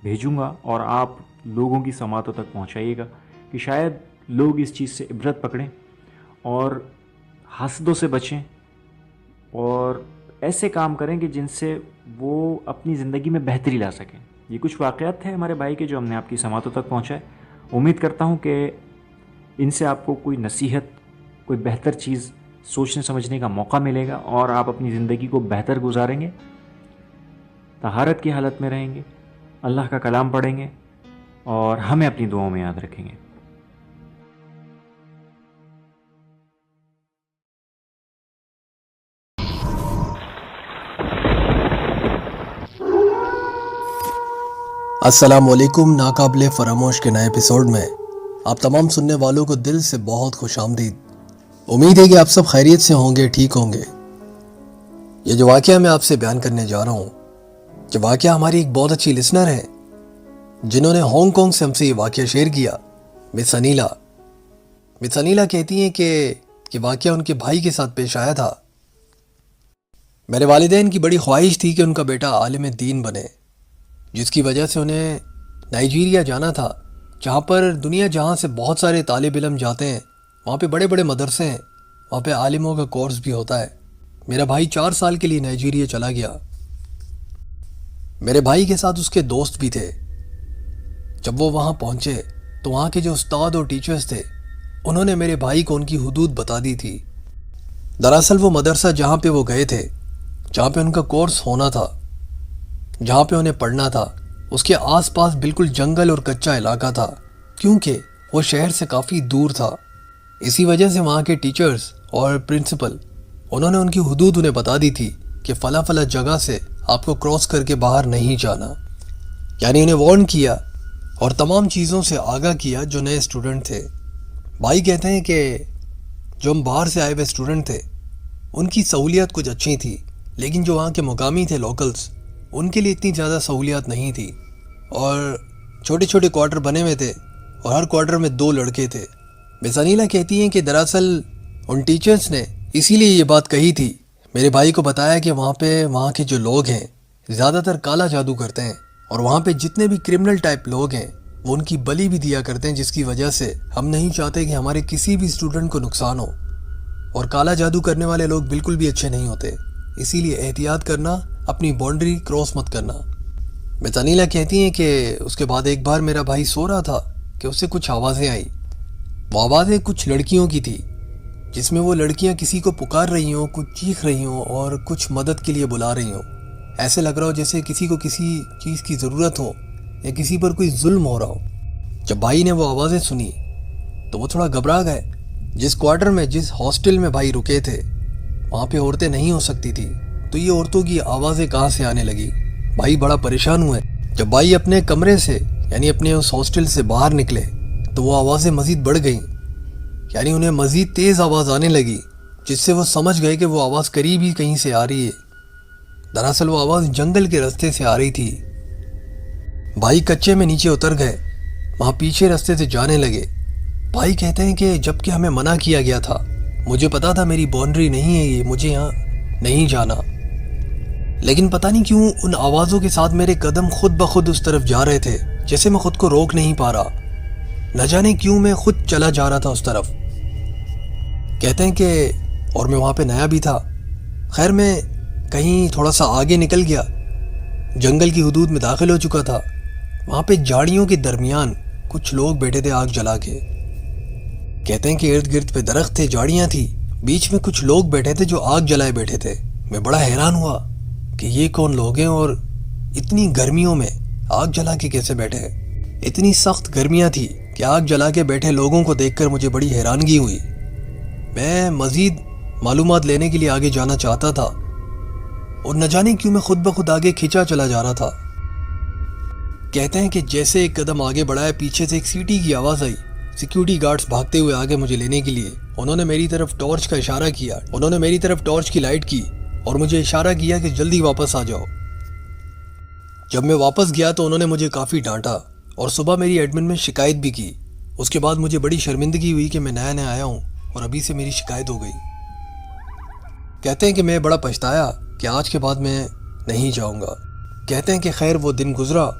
بھیجوں گا اور آپ لوگوں کی سماعتوں تک پہنچائیے گا کہ شاید لوگ اس چیز سے عبرت پکڑیں اور حسدوں سے بچیں اور ایسے کام کریں کہ جن سے وہ اپنی زندگی میں بہتری لا سکیں. یہ کچھ واقعات تھے ہمارے بھائی کے جو ہم نے آپ کی سماعتوں تک پہنچائے. امید کرتا ہوں کہ ان سے آپ کو کوئی نصیحت، کوئی بہتر چیز سوچنے سمجھنے کا موقع ملے گا اور آپ اپنی زندگی کو بہتر گزاریں گے، طہارت کی حالت میں رہیں گے، اللہ کا کلام پڑھیں گے اور ہمیں اپنی دعاؤں میں یاد رکھیں گے. السلام علیکم. ناقابل فراموش کے نئے ایپیسوڈ میں آپ تمام سننے والوں کو دل سے بہت خوش آمدید. امید ہے کہ آپ سب خیریت سے ہوں گے، ٹھیک ہوں گے. یہ جو واقعہ میں آپ سے بیان کرنے جا رہا ہوں، یہ واقعہ ہماری ایک بہت اچھی لسنر ہے جنہوں نے ہانگ کانگ سے ہم سے یہ واقعہ شیئر کیا. مس انیلا. مس انیلا کہتی ہیں کہ یہ واقعہ ان کے بھائی کے ساتھ پیش آیا تھا. میرے والدین کی بڑی خواہش تھی کہ ان کا بیٹا عالم دین بنے، جس کی وجہ سے انہیں نائجیریا جانا تھا، جہاں پر دنیا جہاں سے بہت سارے طالب علم جاتے ہیں. وہاں پہ بڑے بڑے مدرسے ہیں، وہاں پہ عالموں کا کورس بھی ہوتا ہے. میرا بھائی 4 سال کے لیے نائجیریا چلا گیا. میرے بھائی کے ساتھ اس کے دوست بھی تھے. جب وہ وہاں پہنچے تو وہاں کے جو استاد اور ٹیچرز تھے انہوں نے میرے بھائی کو ان کی حدود بتا دی تھی. دراصل وہ مدرسہ جہاں پہ وہ گئے تھے، جہاں پہ ان کا کورس ہونا تھا، جہاں پہ انہیں پڑھنا تھا، اس کے آس پاس بالکل جنگل اور کچا علاقہ تھا، کیونکہ وہ شہر سے کافی دور تھا. اسی وجہ سے وہاں کے ٹیچرز اور پرنسپل انہوں نے ان کی حدود انہیں بتا دی تھی کہ فلاں فلاں جگہ سے آپ کو کراس کر کے باہر نہیں جانا. یعنی انہیں وارن کیا اور تمام چیزوں سے آگاہ کیا جو نئے اسٹوڈنٹ تھے. بھائی کہتے ہیں کہ جو ہم باہر سے آئے ہوئے اسٹوڈنٹ تھے ان کی سہولیات کچھ اچھی تھی، لیکن جو وہاں کے مقامی تھے، لوکلز، ان کے لیے اتنی زیادہ سہولیات نہیں تھی اور چھوٹے چھوٹے کوارٹر بنے ہوئے تھے اور ہر کوارٹر میں 2 لڑکے تھے. مس انیلا کہتی ہیں کہ دراصل ان ٹیچرز نے اسی لیے یہ بات کہی تھی. میرے بھائی کو بتایا کہ وہاں کے جو لوگ ہیں زیادہ تر کالا جادو کرتے ہیں اور وہاں پہ جتنے بھی کرمنل ٹائپ لوگ ہیں وہ ان کی بلی بھی دیا کرتے ہیں، جس کی وجہ سے ہم نہیں چاہتے کہ ہمارے کسی بھی اسٹوڈنٹ کو نقصان ہو. اور کالا جادو کرنے والے لوگ بالکل بھی اچھے نہیں ہوتے، اسی لیے احتیاط کرنا، اپنی باؤنڈری کراس مت کرنا. مس انیلا کہتی ہیں کہ اس کے بعد ایک بار میرا بھائی سو رہا تھا کہ اسے کچھ آوازیں آئی. وہ آوازیں کچھ لڑکیوں کی تھی. جس میں وہ لڑکیاں کسی کو پکار رہی ہوں، کچھ چیخ رہی ہوں اور کچھ مدد کے لیے بلا رہی ہوں. ایسے لگ رہا ہو جیسے کسی کو کسی چیز کی ضرورت ہو یا کسی پر کوئی ظلم ہو رہا ہو. جب بھائی نے وہ آوازیں سنی تو وہ تھوڑا گھبرا گئے. جس کوارٹر میں، جس ہاسٹل میں بھائی رکے تھے، وہاں پہ عورتیں نہیں ہو سکتی تھی، تو یہ عورتوں کی آوازیں کہاں سے آنے لگی؟ بھائی بڑا پریشان ہوئے. جب بھائی اپنے کمرے سے یعنی اپنے اس ہاسٹل سے باہر نکلے تو وہ آوازیں مزید بڑھ گئیں، یعنی انہیں مزید تیز آواز آنے لگی، جس سے وہ سمجھ گئے کہ وہ آواز قریب ہی کہیں سے آ رہی ہے. دراصل وہ آواز جنگل کے راستے سے آ رہی تھی. بھائی کچے میں نیچے اتر گئے، وہاں پیچھے راستے سے جانے لگے. بھائی کہتے ہیں کہ جب کہ ہمیں منع کیا گیا تھا، مجھے پتا تھا میری باؤنڈری نہیں ہے یہ، مجھے یہاں نہیں جانا، لیکن پتہ نہیں کیوں ان آوازوں کے ساتھ میرے قدم خود بخود اس طرف جا رہے تھے، جیسے میں خود کو روک نہیں پا رہا. نہ جانے کیوں میں خود چلا جا رہا تھا اس طرف. کہتے ہیں کہ اور میں وہاں پہ نیا بھی تھا. خیر میں کہیں تھوڑا سا آگے نکل گیا، جنگل کی حدود میں داخل ہو چکا تھا. وہاں پہ جھاڑیوں کے درمیان کچھ لوگ بیٹھے تھے آگ جلا کے. کہتے ہیں کہ ارد گرد پہ درخت تھے، جھاڑیاں تھی، بیچ میں کچھ لوگ بیٹھے تھے جو آگ جلائے بیٹھے تھے. میں بڑا حیران ہوا کہ یہ کون لوگ ہیں اور اتنی گرمیوں میں آگ جلا کے کیسے بیٹھے ہیں. اتنی سخت گرمیاں تھی کہ آگ جلا کے بیٹھے لوگوں کو دیکھ کر مجھے بڑی حیرانگی ہوئی. میں مزید معلومات لینے کے لیے آگے جانا چاہتا تھا اور نہ جانے کیوں میں خود بخود آگے کھینچا چلا جا رہا تھا. کہتے ہیں کہ جیسے ایک قدم آگے بڑھایا، پیچھے سے ایک سیٹی کی آواز آئی. سیکیورٹی گارڈز بھاگتے ہوئے آگے مجھے لینے کے لیے. انہوں نے میری طرف ٹارچ کا اشارہ کیا، انہوں نے میری طرف ٹارچ کی لائٹ کی اور مجھے اشارہ کیا کہ جلدی واپس آ جاؤ. جب میں واپس گیا تو انہوں نے مجھے کافی ڈانٹا اور صبح میری ایڈمن میں شکایت بھی کی. اس کے بعد مجھے بڑی شرمندگی ہوئی کہ میں نیا نیا آیا ہوں اور ابھی سے میری شکایت ہو گئی. کہتے ہیں کہ میں بڑا پچھتایا کہ آج کے بعد میں نہیں جاؤں گا. کہتے ہیں کہ خیر وہ دن گزرا.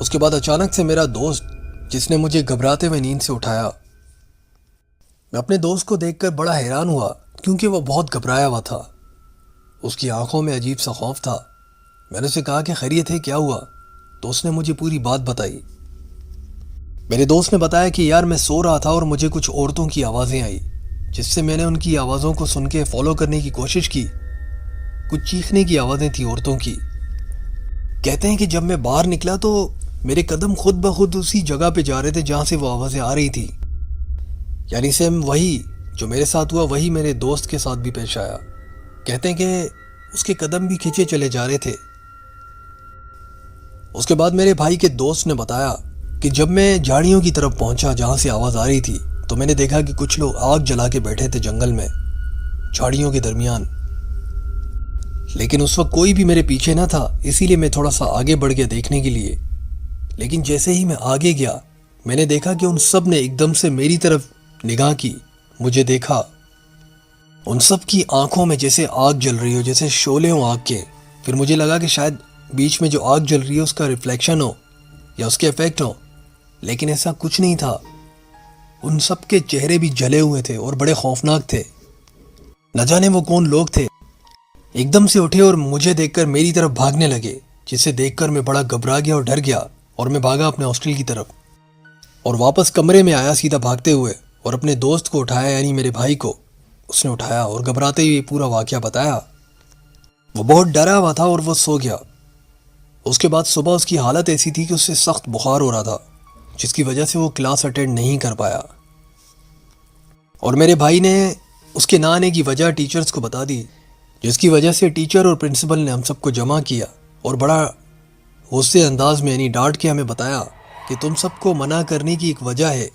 اس کے بعد اچانک سے میرا دوست، جس نے مجھے گھبراتے ہوئے نیند سے اٹھایا، میں اپنے دوست کو دیکھ کر بڑا حیران ہوا کیونکہ وہ بہت گھبرایا ہوا تھا. اس کی آنکھوں میں عجیب سا خوف تھا. میں نے اسے کہا کہ خیریت ہے، کیا ہوا؟ تو اس نے مجھے پوری بات بتائی. میرے دوست نے بتایا کہ یار میں سو رہا تھا اور مجھے کچھ عورتوں کی آوازیں آئی، جس سے میں نے ان کی آوازوں کو سن کے فالو کرنے کی کوشش کی. کچھ چیخنے کی آوازیں تھیں عورتوں کی. کہتے ہیں کہ جب میں باہر نکلا تو میرے قدم خود بخود اسی جگہ پہ جا رہے تھے جہاں سے وہ آوازیں آ رہی تھی. یعنی سیم وہی جو میرے ساتھ ہوا وہی میرے دوست کے ساتھ بھی پیش آیا. کہتے ہیں کہ اس کے قدم بھی کھینچے چلے جا رہے تھے. اس کے بعد میرے بھائی کے دوست نے بتایا کہ جب میں جھاڑیوں کی طرف پہنچا جہاں سے آواز آ رہی تھی تو میں نے دیکھا کہ کچھ لوگ آگ جلا کے بیٹھے تھے جنگل میں، جھاڑیوں کے درمیان. لیکن اس وقت کوئی بھی میرے پیچھے نہ تھا، اسی لیے میں تھوڑا سا آگے بڑھ گیا دیکھنے کے لیے. لیکن جیسے ہی میں آگے گیا میں نے دیکھا کہ ان سب نے ایک دم سے میری طرف نگاہ کی، مجھے دیکھا. ان سب کی آنکھوں میں جیسے آگ جل رہی ہو، جیسے شعلے ہوں آگ کے. پھر مجھے لگا کہ شاید بیچ میں جو آگ جل رہی ہے اس کا ریفلیکشن ہو یا اس کے ایفیکٹ ہو، لیکن ایسا کچھ نہیں تھا. ان سب کے چہرے بھی جلے ہوئے تھے اور بڑے خوفناک تھے. نہ جانے وہ کون لوگ تھے. ایک دم سے اٹھے اور مجھے دیکھ کر میری طرف بھاگنے لگے، جسے دیکھ کر میں بڑا گھبرا گیا اور ڈر گیا اور میں بھاگا اپنے ہاسٹل کی طرف اور واپس کمرے میں آیا سیدھا بھاگتے ہوئے اور اپنے دوست کو اٹھایا، یعنی میرے بھائی کو. اس نے اٹھایا اور گھبراتے ہوئے پورا واقعہ بتایا. وہ بہت ڈرا ہوا تھا اور وہ سو گیا. اس کے بعد صبح اس کی حالت ایسی تھی کہ اس سے سخت بخار ہو رہا تھا، جس کی وجہ سے وہ کلاس اٹینڈ نہیں کر پایا. اور میرے بھائی نے اس کے نہ آنے کی وجہ ٹیچرز کو بتا دی، جس کی وجہ سے ٹیچر اور پرنسپل نے ہم سب کو جمع کیا اور بڑا غصے انداز میں یعنی ڈانٹ کے ہمیں بتایا کہ تم سب کو منع کرنے کی ایک وجہ ہے.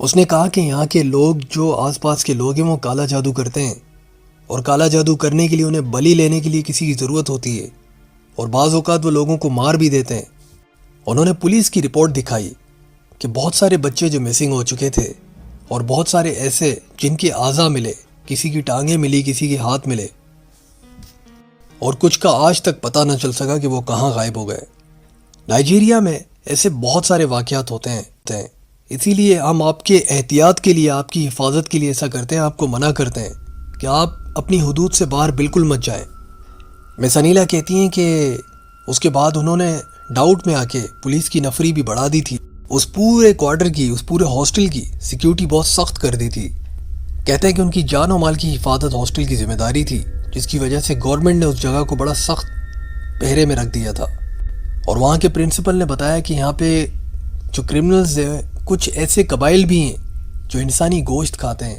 اس نے کہا کہ یہاں کے لوگ جو آس پاس کے لوگ ہیں وہ کالا جادو کرتے ہیں اور کالا جادو کرنے کے لیے انہیں بلی لینے کے لیے کسی کی ضرورت ہوتی ہے اور بعض اوقات وہ لوگوں کو مار بھی دیتے ہیں. انہوں نے پولیس کی رپورٹ دکھائی کہ بہت سارے بچے جو مسنگ ہو چکے تھے اور بہت سارے ایسے جن کے اعضاء ملے، کسی کی ٹانگیں ملی، کسی کے ہاتھ ملے اور کچھ کا آج تک پتہ نہ چل سکا کہ وہ کہاں غائب ہو گئے. نائجیریا میں ایسے بہت سارے واقعات ہوتے ہیں، اسی لیے ہم آپ کے احتیاط کے لیے، آپ کی حفاظت کے لیے ایسا کرتے ہیں، آپ کو منع کرتے ہیں کہ آپ اپنی حدود سے باہر بالکل مت جائیں. مس انیلا کہتی ہیں کہ اس کے بعد انہوں نے ڈاؤٹ میں آ کے پولیس کی نفری بھی بڑھا دی تھی. اس پورے کوارٹر کی، اس پورے ہاسٹل کی سیکیورٹی بہت سخت کر دی تھی. کہتے ہیں کہ ان کی جان و مال کی حفاظت ہاسٹل کی ذمہ داری تھی، جس کی وجہ سے گورنمنٹ نے اس جگہ کو بڑا سخت پہرے میں رکھ دیا تھا، اور وہاں کے پرنسپل نے بتایا کہ یہاں پہ جو کرمنلز ہیں کچھ ایسے قبائل بھی ہیں جو انسانی گوشت کھاتے ہیں،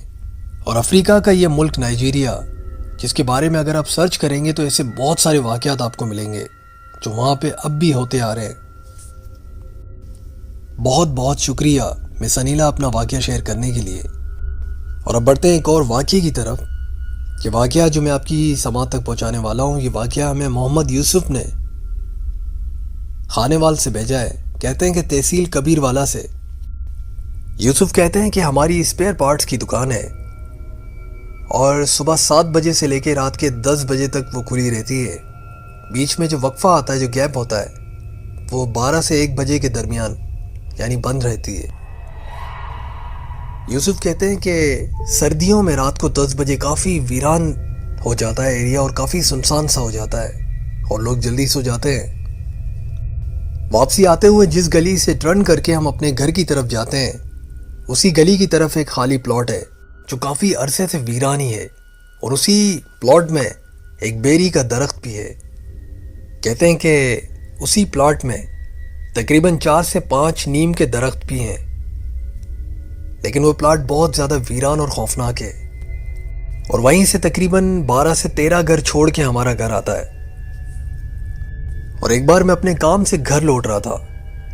اور افریقہ کا یہ ملک نائجیریا، جس کے بارے میں اگر آپ سرچ کریں گے تو ایسے بہت سارے واقعات آپ کو ملیں گے جو وہاں پہ اب بھی ہوتے آ رہے ہیں۔ بہت بہت شکریہ مس انیلا اپنا واقعہ شیئر کرنے کے لیے۔ اور اب بڑھتے ہیں ایک اور واقعے کی طرف۔ یہ واقعہ جو میں آپ کی سماعت تک پہنچانے والا ہوں، یہ واقعہ ہمیں محمد یوسف نے خانے وال سے بھیجا ہے۔ کہتے ہیں کہ تحصیل کبیر والا سے۔ یوسف کہتے ہیں کہ ہماری اسپیئر پارٹس کی دکان ہے اور صبح 7 بجے سے لے کے رات کے 10 بجے تک وہ کھلی رہتی ہے۔ بیچ میں جو وقفہ آتا ہے، جو گیپ ہوتا ہے، وہ 12 سے 1 بجے کے درمیان یعنی بند رہتی ہے۔ یوسف کہتے ہیں کہ سردیوں میں رات کو 10 بجے کافی ویران ہو جاتا ہے ایریا، اور کافی سنسان سا ہو جاتا ہے اور لوگ جلدی سو جاتے ہیں۔ واپسی آتے ہوئے جس گلی سے ٹرن کر کے ہم اپنے گھر کی طرف جاتے ہیں، اسی گلی کی طرف ایک خالی پلاٹ ہے جو کافی عرصے سے ویران ہی ہے، اور اسی پلاٹ میں ایک بیری کا درخت بھی ہے۔ کہتے ہیں کہ اسی پلاٹ میں تقریباً 4 سے 5 نیم کے درخت بھی ہیں، لیکن وہ پلاٹ بہت زیادہ ویران اور خوفناک ہے، اور وہیں سے تقریباً 12 سے 13 گھر چھوڑ کے ہمارا گھر آتا ہے۔ اور ایک بار میں اپنے کام سے گھر لوٹ رہا تھا،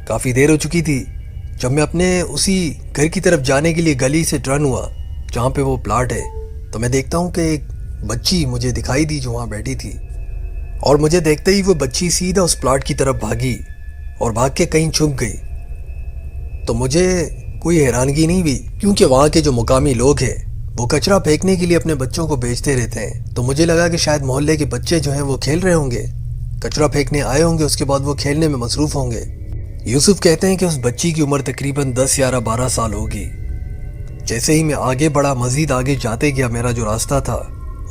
کافی دیر ہو چکی تھی، جب میں اپنے اسی گھر کی طرف جانے کے لیے گلی سے ٹرن ہوا جہاں پہ وہ پلاٹ ہے، تو میں دیکھتا ہوں کہ ایک بچی مجھے دکھائی دی جو وہاں بیٹھی تھی، اور مجھے دیکھتے ہی وہ بچی سیدھا اس پلاٹ کی طرف بھاگی اور بھاگ کے کہیں چھپ گئی۔ تو مجھے کوئی حیرانگی نہیں ہوئی، کیونکہ وہاں کے جو مقامی لوگ ہیں وہ کچرا پھینکنے کے لیے اپنے بچوں کو بھیجتے رہتے ہیں، تو مجھے لگا کہ شاید محلے کے بچے جو ہیں وہ کھیل رہے ہوں گے، کچرا پھینکنے آئے ہوں گے، اس کے بعد وہ کھیلنے میں مصروف ہوں گے۔ یوسف کہتے ہیں کہ اس بچی کی عمر تقریباً 10 11 12 سال ہوگی۔ جیسے ہی میں آگے بڑھا، مزید آگے جاتے گیا، میرا جو راستہ تھا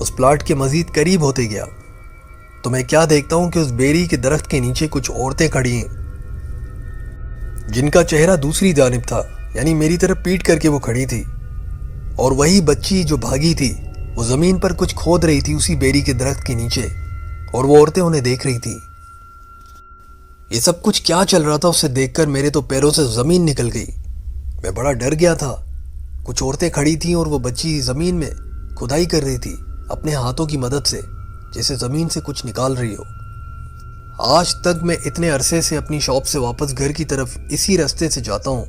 اس پلاٹ کے مزید قریب ہوتے گیا، تو میں کیا دیکھتا ہوں کہ اس بیری کے درخت کے نیچے کچھ عورتیں کھڑی ہیں جن کا چہرہ دوسری جانب تھا، یعنی میری طرف پیٹ کر کے وہ کھڑی تھی، اور وہی بچی جو بھاگی تھی وہ زمین پر کچھ کھود رہی تھی اسی بیری کے درخت کے نیچے، اور وہ عورتیں انہیں دیکھ رہی تھی۔ یہ سب کچھ کیا چل رہا تھا اسے دیکھ کر میرے تو پیروں سے زمین نکل گئی، میں بڑا ڈر گیا تھا۔ کچھ عورتیں کھڑی تھیں اور وہ بچی زمین میں کھدائی کر رہی تھی اپنے ہاتھوں کی مدد سے، جیسے زمین سے کچھ نکال رہی ہو۔ آج تک میں اتنے عرصے سے اپنی شاپ سے واپس گھر کی طرف اسی راستے سے جاتا ہوں،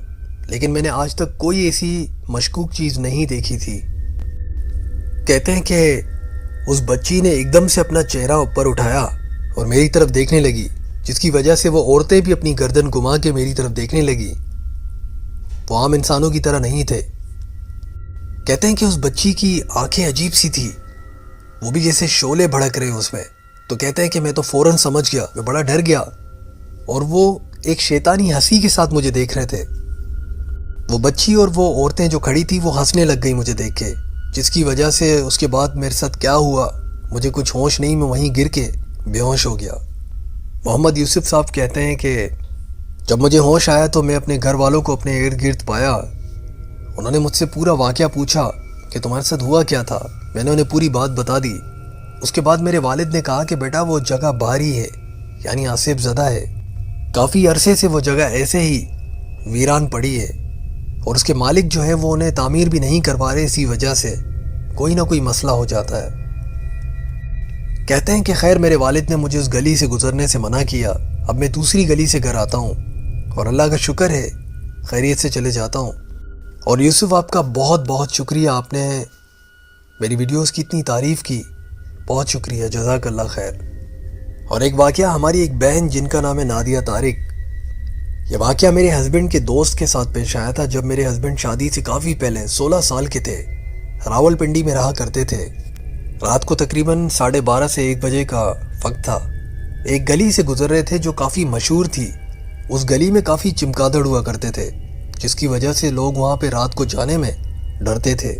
لیکن میں نے آج تک کوئی ایسی مشکوک چیز نہیں دیکھی تھی۔ کہتے ہیں کہ اس بچی نے ایک دم سے اپنا چہرہ اوپر اٹھایا اور میری طرف دیکھنے لگی، جس کی وجہ سے وہ عورتیں بھی اپنی گردن گھما کے میری طرف دیکھنے لگی۔ وہ عام انسانوں کی طرح نہیں تھے۔ کہتے ہیں کہ اس بچی کی آنکھیں عجیب سی تھی، وہ بھی جیسے شعلے بھڑک رہے ہیں اس میں۔ تو کہتے ہیں کہ میں تو فوراً سمجھ گیا، میں بڑا ڈر گیا، اور وہ ایک شیطانی ہنسی کے ساتھ مجھے دیکھ رہے تھے۔ وہ بچی اور وہ عورتیں جو کھڑی تھی وہ ہنسنے لگ گئی مجھے دیکھ کے، جس کی وجہ سے اس کے بعد میرے ساتھ کیا ہوا مجھے کچھ ہوش نہیں، میں وہیں گر کے بے ہوش ہو گیا۔ محمد یوسف صاحب کہتے ہیں کہ جب مجھے ہوش آیا تو میں اپنے گھر والوں کو اپنے ارد گرد پایا۔ انہوں نے مجھ سے پورا واقعہ پوچھا کہ تمہارے ساتھ ہوا کیا تھا۔ میں نے انہیں پوری بات بتا دی۔ اس کے بعد میرے والد نے کہا کہ بیٹا وہ جگہ بھاری ہے، یعنی آصف زدہ ہے، کافی عرصے سے وہ جگہ ایسے ہی ویران پڑی ہے، اور اس کے مالک جو ہے وہ انہیں تعمیر بھی نہیں کروا رہے، اسی وجہ سے کوئی نہ کوئی مسئلہ ہو جاتا ہے۔ کہتے ہیں کہ خیر میرے والد نے مجھے اس گلی سے گزرنے سے منع کیا۔ اب میں دوسری گلی سے گھر آتا ہوں، اور اللہ کا شکر ہے خیریت سے چلے جاتا ہوں۔ اور یوسف آپ کا بہت بہت شکریہ، آپ نے میری ویڈیوز کی اتنی تعریف کی، بہت شکریہ، جزاک اللہ خیر۔ اور ایک واقعہ ہماری ایک بہن جن کا نام ہے نادیہ طارق، یہ واقعہ میرے ہسبینڈ کے دوست کے ساتھ پیش آیا تھا جب میرے ہسبینڈ شادی سے کافی پہلے 16 سال کے تھے، راول پنڈی میں رہا کرتے تھے۔ رات کو تقریباً 12:30 سے 1 بجے کا وقت تھا۔ ایک گلی سے گزر رہے تھے جو کافی مشہور تھی۔ اس گلی میں کافی چمگادڑ ہوا کرتے تھے، جس کی وجہ سے لوگ وہاں پہ رات کو جانے میں ڈرتے تھے۔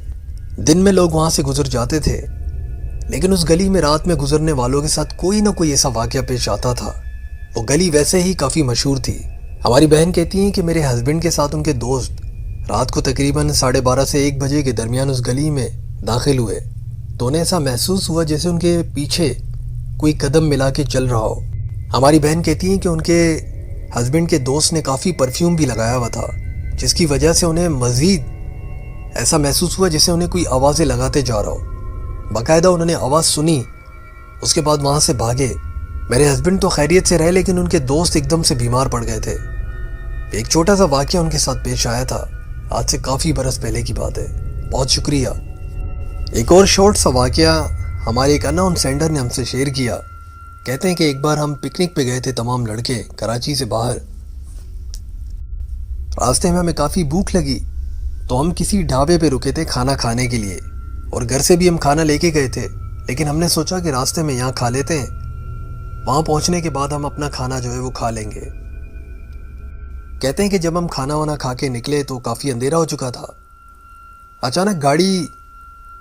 دن میں لوگ وہاں سے گزر جاتے تھے، لیکن اس گلی میں رات میں گزرنے والوں کے ساتھ کوئی نہ کوئی ایسا واقعہ پیش آتا تھا۔ وہ گلی ویسے ہی کافی مشہور تھی۔ ہماری بہن کہتی ہیں کہ میرے ہسبینڈ کے ساتھ ان کے دوست رات کو تقریباً 12:30 سے 1 بجے کے درمیان اس گلی میں داخل ہوئے تو انہیں ایسا محسوس ہوا جیسے ان کے پیچھے کوئی قدم ملا کے چل رہا ہو۔ ہماری بہن کہتی ہیں کہ ان کے ہسبینڈ کے دوست نے کافی پرفیوم بھی لگایا ہوا تھا، جس کی وجہ سے انہیں مزید ایسا محسوس ہوا جیسے انہیں کوئی آوازیں لگاتے جا رہا ہو۔ باقاعدہ انہوں نے آواز سنی، اس کے بعد وہاں سے بھاگے۔ میرے ہسبینڈ تو خیریت سے رہے، لیکن ان کے دوست ایک دم سے بیمار پڑ گئے تھے۔ ایک چھوٹا سا واقعہ ان کے ساتھ پیش آیا تھا، آج سے کافی برس پہلے کی بات ہے۔ بہت شکریہ۔ ایک اور شارٹ سا واقعہ ہمارے ایک اناؤن سینڈر نے ہم سے شیئر کیا۔ کہتے ہیں کہ ایک بار ہم پکنک پہ گئے تھے تمام لڑکے کراچی سے باہر۔ راستے میں ہمیں کافی بھوک لگی تو ہم کسی ڈھابے پہ رکے تھے کھانا کھانے کے لیے، اور گھر سے بھی ہم کھانا لے کے گئے تھے، لیکن ہم نے سوچا کہ راستے میں یہاں کھا لیتے ہیں، وہاں پہنچنے کے بعد ہم اپنا کھانا جو ہے وہ کھا لیں گے۔ کہتے ہیں کہ جب ہم کھانا وانا کھا کے نکلے تو کافی اندھیرا ہو چکا تھا۔ اچانک گاڑی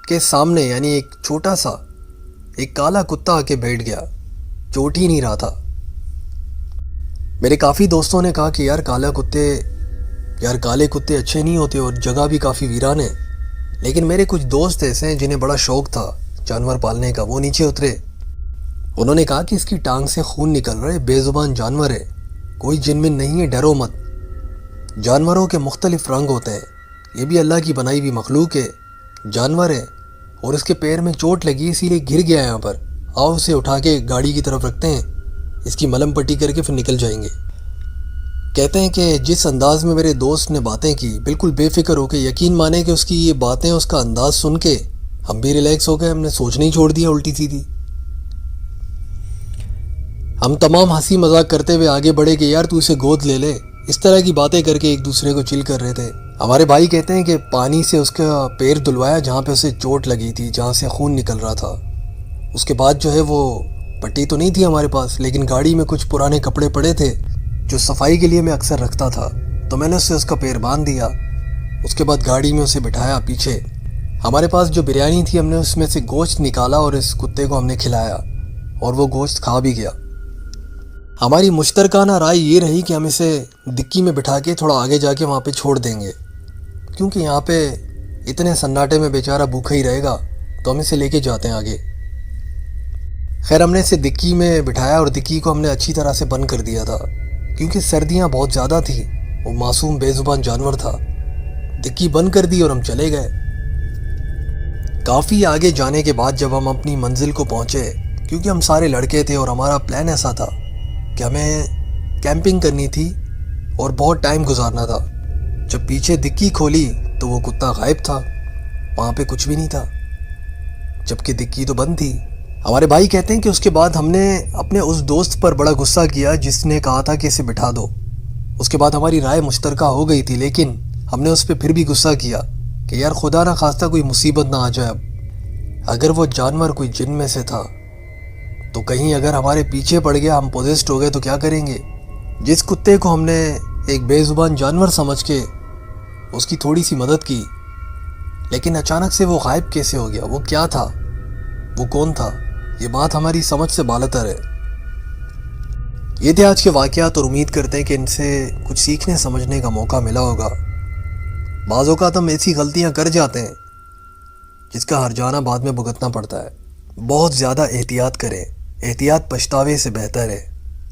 کے سامنے یعنی ایک چھوٹا سا ایک کالا کتا آ کے بیٹھ گیا، چوٹ ہی نہیں رہا تھا۔ میرے کافی دوستوں نے کہا کہ یار کالے کتے اچھے نہیں ہوتے اور جگہ بھی کافی ویران ہے، لیکن میرے کچھ دوست ایسے ہیں جنہیں بڑا شوق تھا جانور پالنے کا، وہ نیچے اترے۔ انہوں نے کہا کہ اس کی ٹانگ سے خون نکل رہا ہے، بے زبان جانور ہے، کوئی جن من نہیں ہے، ڈرو مت۔ جانوروں کے مختلف رنگ ہوتے ہیں، یہ بھی اللہ کی بنائی ہوئی مخلوق ہے، جانور ہے، اور اس کے پیر میں چوٹ لگی اسی لیے گر گیا یہاں پر۔ آؤ اسے اٹھا کے گاڑی کی طرف رکھتے ہیں، اس کی ملم پٹی کر کے پھر نکل جائیں گے۔ کہتے ہیں کہ جس انداز میں میرے دوست نے باتیں کی، بالکل بے فکر ہو کے، یقین مانے کہ اس کی یہ باتیں، اس کا انداز سن کے ہم بھی ریلیکس ہو گئے، ہم نے سوچنا ہی چھوڑ دیا الٹی سیدھی۔ ہم تمام ہنسی مذاق کرتے ہوئے آگے بڑھے کہ یار تو اسے گود لے لے، اس طرح کی باتیں کر کے ایک دوسرے کو چل کر رہے تھے۔ ہمارے بھائی کہتے ہیں کہ پانی سے اس کا پیر دھلوایا جہاں پہ اسے چوٹ لگی تھی، جہاں سے خون نکل رہا تھا۔ اس کے بعد جو ہے وہ پٹی تو نہیں تھی ہمارے پاس، لیکن گاڑی میں کچھ پرانے کپڑے پڑے تھے جو صفائی کے لیے میں اکثر رکھتا تھا، تو میں نے اس کا پیر باندھ دیا۔ اس کے بعد گاڑی میں اسے بٹھایا پیچھے۔ ہمارے پاس جو بریانی تھی ہم نے اس میں سے گوشت نکالا اور اس کتے کو ہم نے کھلایا، اور وہ گوشت کھا بھی گیا۔ ہماری مشترکانہ رائے یہ رہی کہ ہم اسے ڈکی میں بٹھا کے تھوڑا آگے جا کے وہاں پہ چھوڑ دیں گے، کیونکہ یہاں پہ اتنے سناٹے میں بیچارہ بھوکا ہی رہے گا، تو ہم اسے لے کے جاتے ہیں آگے۔ خیر ہم نے اسے ڈکی میں بٹھایا اور ڈکی کو ہم نے اچھی طرح سے بند کر دیا تھا، کیونکہ سردیاں بہت زیادہ تھیں، وہ معصوم بے زبان جانور تھا۔ ڈکی بند کر دی اور ہم چلے گئے۔ کافی آگے جانے کے بعد جب ہم اپنی منزل کو پہنچے، کیونکہ ہم سارے لڑکے تھے اور ہمارا پلان ایسا تھا کہ ہمیں کیمپنگ کرنی تھی اور بہت ٹائم گزارنا تھا، جب پیچھے ڈکی کھولی تو وہ کتا غائب تھا، وہاں پہ کچھ بھی نہیں تھا، جبکہ ڈکی تو بند تھی۔ ہمارے بھائی کہتے ہیں کہ اس کے بعد ہم نے اپنے اس دوست پر بڑا غصہ کیا جس نے کہا تھا کہ اسے بٹھا دو۔ اس کے بعد ہماری رائے مشترکہ ہو گئی تھی، لیکن ہم نے اس پہ پھر بھی غصہ کیا کہ یار خدا نہ خواستہ کوئی مصیبت نہ آ جائے۔ اب اگر وہ جانور کوئی جن میں سے تھا تو کہیں اگر ہمارے پیچھے پڑ گیا، ہم پوزیسڈ ہو گئے تو کیا کریں گے؟ جس کتے کو ہم نے ایک بے زبان جانور سمجھ کے اس کی تھوڑی سی مدد کی، لیکن اچانک سے وہ غائب کیسے ہو گیا؟ وہ کیا تھا؟ وہ کون تھا؟ یہ بات ہماری سمجھ سے بالاتر ہے۔ یہ تھے آج کے واقعات، اور امید کرتے ہیں کہ ان سے کچھ سیکھنے سمجھنے کا موقع ملا ہوگا۔ بعض اوقات ہم ایسی غلطیاں کر جاتے ہیں جس کا ہرجانہ بعد میں بھگتنا پڑتا ہے۔ بہت زیادہ احتیاط کریں، احتیاط پچھتاوے سے بہتر ہے۔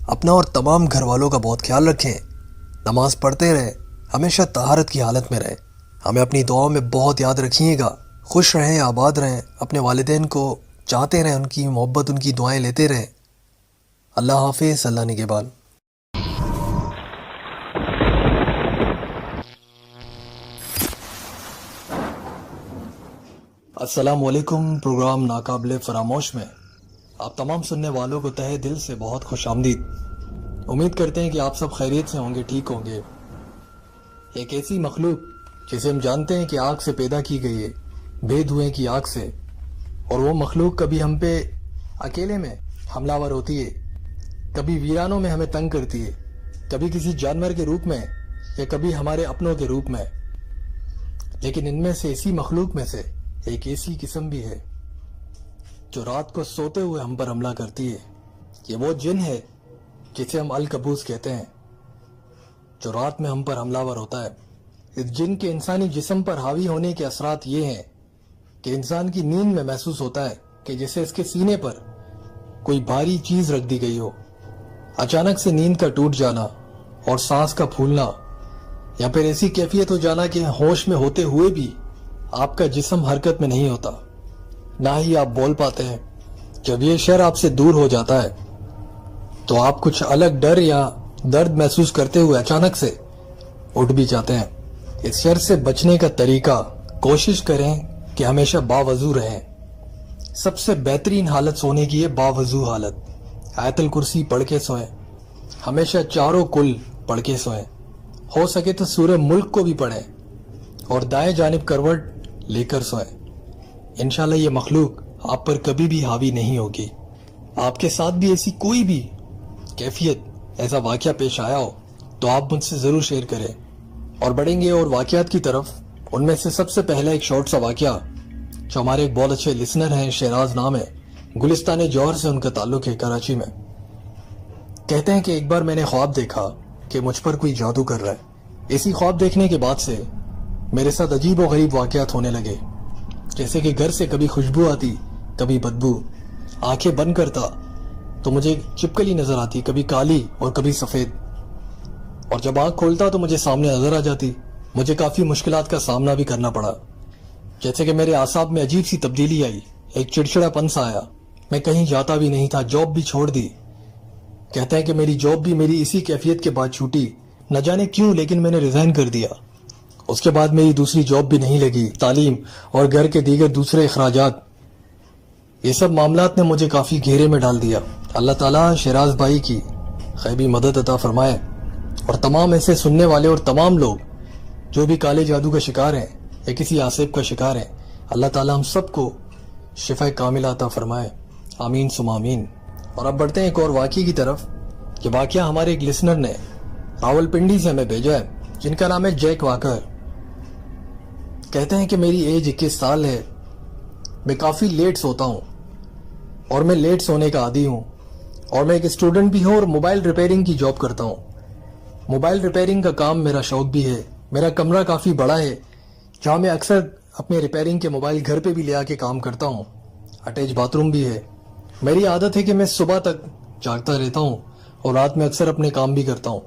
اپنا اور تمام گھر والوں کا بہت خیال رکھیں، نماز پڑھتے رہیں، ہمیشہ طہارت کی حالت میں رہیں۔ ہمیں اپنی دعاؤں میں بہت یاد رکھیے گا۔ خوش رہیں، آباد رہیں، اپنے والدین کو چاہتے رہیں، ان کی محبت، ان کی دعائیں لیتے رہیں۔ اللہ حافظ، اللہ نگہبان۔ السلام علیکم۔ پروگرام ناقابل فراموش میں آپ تمام سننے والوں کو تہہ دل سے بہت خوش آمدید۔ امید کرتے ہیں کہ آپ سب خیریت سے ہوں گے، ٹھیک ہوں گے۔ ایک ایسی مخلوق جسے ہم جانتے ہیں کہ آگ سے پیدا کی گئی ہے، بے دھوئیں کی آگ سے، اور وہ مخلوق کبھی ہم پہ اکیلے میں حملہ ور ہوتی ہے، کبھی ویرانوں میں ہمیں تنگ کرتی ہے، کبھی کسی جانور کے روپ میں یا کبھی ہمارے اپنوں کے روپ میں۔ لیکن ان میں سے اسی مخلوق میں سے ایک ایسی قسم بھی ہے جو رات کو سوتے ہوئے ہم پر حملہ کرتی ہے۔ یہ وہ جن ہے جسے ہم الکبوس کہتے ہیں، جو رات میں ہم پر حملہ ور ہوتا ہے۔ اس جن کے انسانی جسم پر حاوی ہونے کے اثرات یہ ہیں کہ انسان کی نیند میں محسوس ہوتا ہے کہ جیسے اس کے سینے پر کوئی بھاری چیز رکھ دی گئی ہو. اچانک سے نیند کا ٹوٹ جانا اور سانس کا پھولنا، یا پھر ایسی کیفیت ہو جانا کہ ہوش میں ہوتے ہوئے بھی آپ کا جسم حرکت میں نہیں ہوتا، نہ ہی آپ بول پاتے ہیں. جب یہ شر آپ سے دور ہو جاتا ہے تو آپ کچھ الگ ڈر یا درد محسوس کرتے ہوئے اچانک سے اٹھ بھی جاتے ہیں. اس شر سے بچنے کا طریقہ، کوشش کریں کہ ہمیشہ باوضو رہیں. سب سے بہترین حالت سونے کی ہے باوضو حالت. آیت الکرسی پڑھ کے سوئیں، ہمیشہ چاروں کل پڑھ کے سوئیں. ہو سکے تو سورہ ملک کو بھی پڑھیں اور دائیں جانب کروٹ لے کر سوئیں. انشاءاللہ یہ مخلوق آپ پر کبھی بھی حاوی نہیں ہوگی. آپ کے ساتھ بھی ایسی کوئی بھی کیفیت، ایسا واقعہ پیش آیا ہو تو آپ مجھ سے ضرور شیئر کریں. اور بڑھیں گے اور واقعات کی طرف. ان میں سے سب سے پہلا ایک شارٹ سا واقعہ جو ہمارے ایک بہت اچھے لسنر ہیں، شیراز نام ہے، گلستان جوہر سے ان کا تعلق ہے، کراچی میں. کہتے ہیں کہ ایک بار میں نے خواب دیکھا کہ مجھ پر کوئی جادو کر رہا ہے. اسی خواب دیکھنے کے بعد سے میرے ساتھ عجیب و غریب واقعات ہونے لگے. جیسے کہ گھر سے کبھی خوشبو آتی، کبھی بدبو. آنکھیں بند کرتا تو مجھے چپکلی نظر آتی، کبھی کالی اور کبھی سفید. اور جب آنکھ کھولتا تو مجھے سامنے نظر آ جاتی. مجھے کافی مشکلات کا سامنا بھی کرنا پڑا. جیسے کہ میرے اعصاب میں عجیب سی تبدیلی آئی، ایک چڑچڑا پن سا آیا. میں کہیں جاتا بھی نہیں تھا، جاب بھی چھوڑ دی. کہتا ہے کہ میری جاب بھی میری اسی کیفیت کے بعد چھوٹی. نہ جانے کیوں، لیکن میں نے ریزائن کر دیا. اس کے بعد میری دوسری جاب بھی نہیں لگی. تعلیم اور گھر کے دیگر دوسرے اخراجات، یہ سب معاملات نے مجھے کافی گھیرے میں ڈال دیا. اللہ تعالیٰ شیراز بھائی کی غیبی مدد عطا فرمائے، اور تمام ایسے سننے والے اور تمام لوگ جو بھی کالے جادو کا شکار ہیں یا کسی آصف کا شکار ہیں، اللہ تعالیٰ ہم سب کو شفا کاملہ عطا فرمائے. آمین ثم آمین. اور اب بڑھتے ہیں ایک اور واقعے کی طرف. یہ واقعہ ہمارے ایک لسنر نے راول پنڈی سے ہمیں بھیجا ہے، جن کا نام ہے جیک واکر. کہتے ہیں کہ میری ایج 21 سال ہے. میں کافی لیٹ سوتا ہوں اور میں لیٹ سونے کا عادی ہوں. اور میں ایک اسٹوڈنٹ بھی ہوں اور موبائل ریپیئرنگ کی جاب کرتا ہوں. موبائل ریپیئرنگ کا کام میرا شوق بھی ہے. میرا کمرہ کافی بڑا ہے جہاں میں اکثر اپنے ریپیئرنگ کے موبائل گھر پہ بھی لے آ کے کام کرتا ہوں. اٹیچ باتھ روم بھی ہے. میری عادت ہے کہ میں صبح تک جاگتا رہتا ہوں اور رات میں اکثر اپنے کام بھی کرتا ہوں.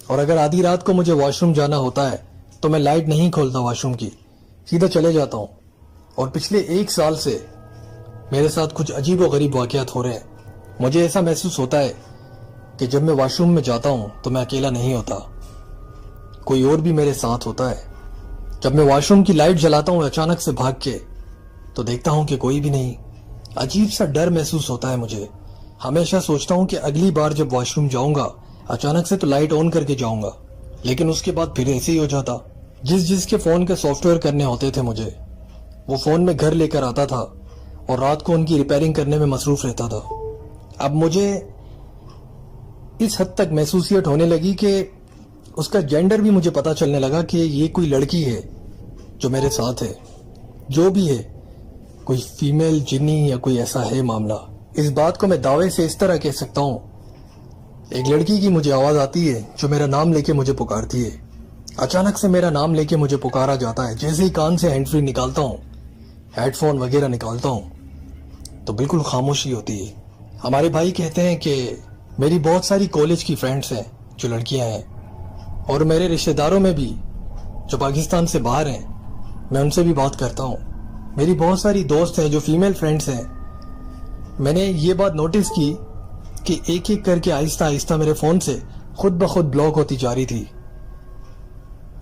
اور اگر آدھی رات کو مجھے واش روم جانا ہوتا ہے تو میں لائٹ نہیں کھولتا واش روم کی، سیدھا چلے جاتا ہوں. اور پچھلے 1 سال سے میرے ساتھ کچھ عجیب و غریب واقعات ہو رہے ہیں. مجھے ایسا محسوس ہوتا ہے کہ جب میں واش روم میں جاتا ہوں تو میں اکیلا نہیں ہوتا، کوئی اور بھی میرے ساتھ ہوتا ہے. جب میں واش روم کی لائٹ جلاتا ہوں اچانک سے بھاگ کے تو دیکھتا ہوں کہ کوئی بھی نہیں. عجیب سا ڈر محسوس ہوتا ہے مجھے. ہمیشہ سوچتا ہوں کہ اگلی بار جب واش روم جاؤں گا اچانک سے تو لائٹ آن کر کے جاؤں گا، لیکن اس کے بعد پھر ایسے ہی ہو جاتا. جس کے فون کے سافٹ ویئر کرنے ہوتے تھے مجھے، وہ فون میں گھر لے کر آتا تھا اور رات کو ان کی ریپیئرنگ کرنے میں مصروف رہتا تھا. اب مجھے اس حد تک محسوسیت ہونے لگی کہ اس کا جینڈر بھی مجھے پتا چلنے لگا کہ یہ کوئی لڑکی ہے جو میرے ساتھ ہے. جو بھی ہے، کوئی فیمیل جنی یا کوئی ایسا ہے معاملہ. اس بات کو میں دعوے سے اس طرح کہہ سکتا ہوں، ایک لڑکی کی مجھے آواز آتی ہے جو میرا نام لے کے مجھے پکارتی ہے. اچانک سے میرا نام لے کے مجھے پکارا جاتا ہے. جیسے ہی کان سے ہینڈ فری نکالتا ہوں، ہیڈ فون وغیرہ نکالتا ہوں تو بالکل خاموشی ہوتی ہے. ہمارے بھائی کہتے ہیں کہ میری بہت ساری کالج کی فرینڈس ہیں جو لڑکیاں ہیں، اور میرے رشتہ داروں میں بھی جو پاکستان سے باہر ہیں، میں ان سے بھی بات کرتا ہوں. میری بہت ساری دوست ہیں جو فیمیل فرینڈس ہیں. میں نے یہ بات نوٹس کی کہ ایک ایک کر کے آہستہ آہستہ میرے فون سے خود بخود بلاک ہوتی جا رہی تھی،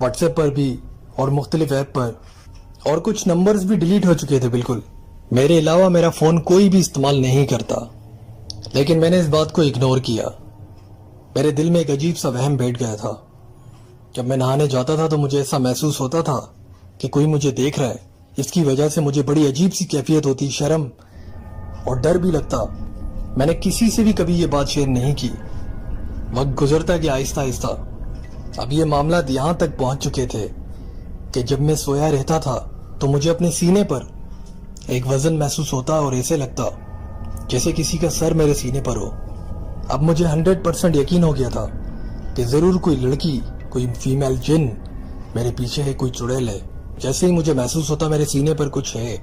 واٹس ایپ پر بھی اور مختلف ایپ پر. اور کچھ نمبرز بھی ڈیلیٹ ہو چکے تھے بالکل. میرے علاوہ میرا فون کوئی بھی استعمال نہیں کرتا، لیکن میں نے اس بات کو اگنور کیا. میرے دل میں ایک عجیب سا وہم بیٹھ گیا تھا. جب میں نہانے جاتا تھا تو مجھے ایسا محسوس ہوتا تھا کہ کوئی مجھے دیکھ رہا ہے. اس کی وجہ سے مجھے بڑی عجیب سی کیفیت ہوتی، شرم اور ڈر بھی لگتا. میں نے کسی سے بھی کبھی یہ بات شیئر نہیں کی. وقت گزرتا گیا آہستہ آہستہ. اب یہ معاملات یہاں تک پہنچ چکے تھے کہ جب میں سویا رہتا تھا تو مجھے اپنے سینے پر ایک وزن محسوس ہوتا اور ایسے لگتا جیسے کسی کا سر میرے سینے پر ہو. اب مجھے 100% یقین ہو گیا تھا کہ ضرور کوئی لڑکی، کوئی فیمیل جن میرے پیچھے ہے، کوئی چڑیل ہے. جیسے ہی مجھے محسوس ہوتا میرے سینے پر کچھ ہے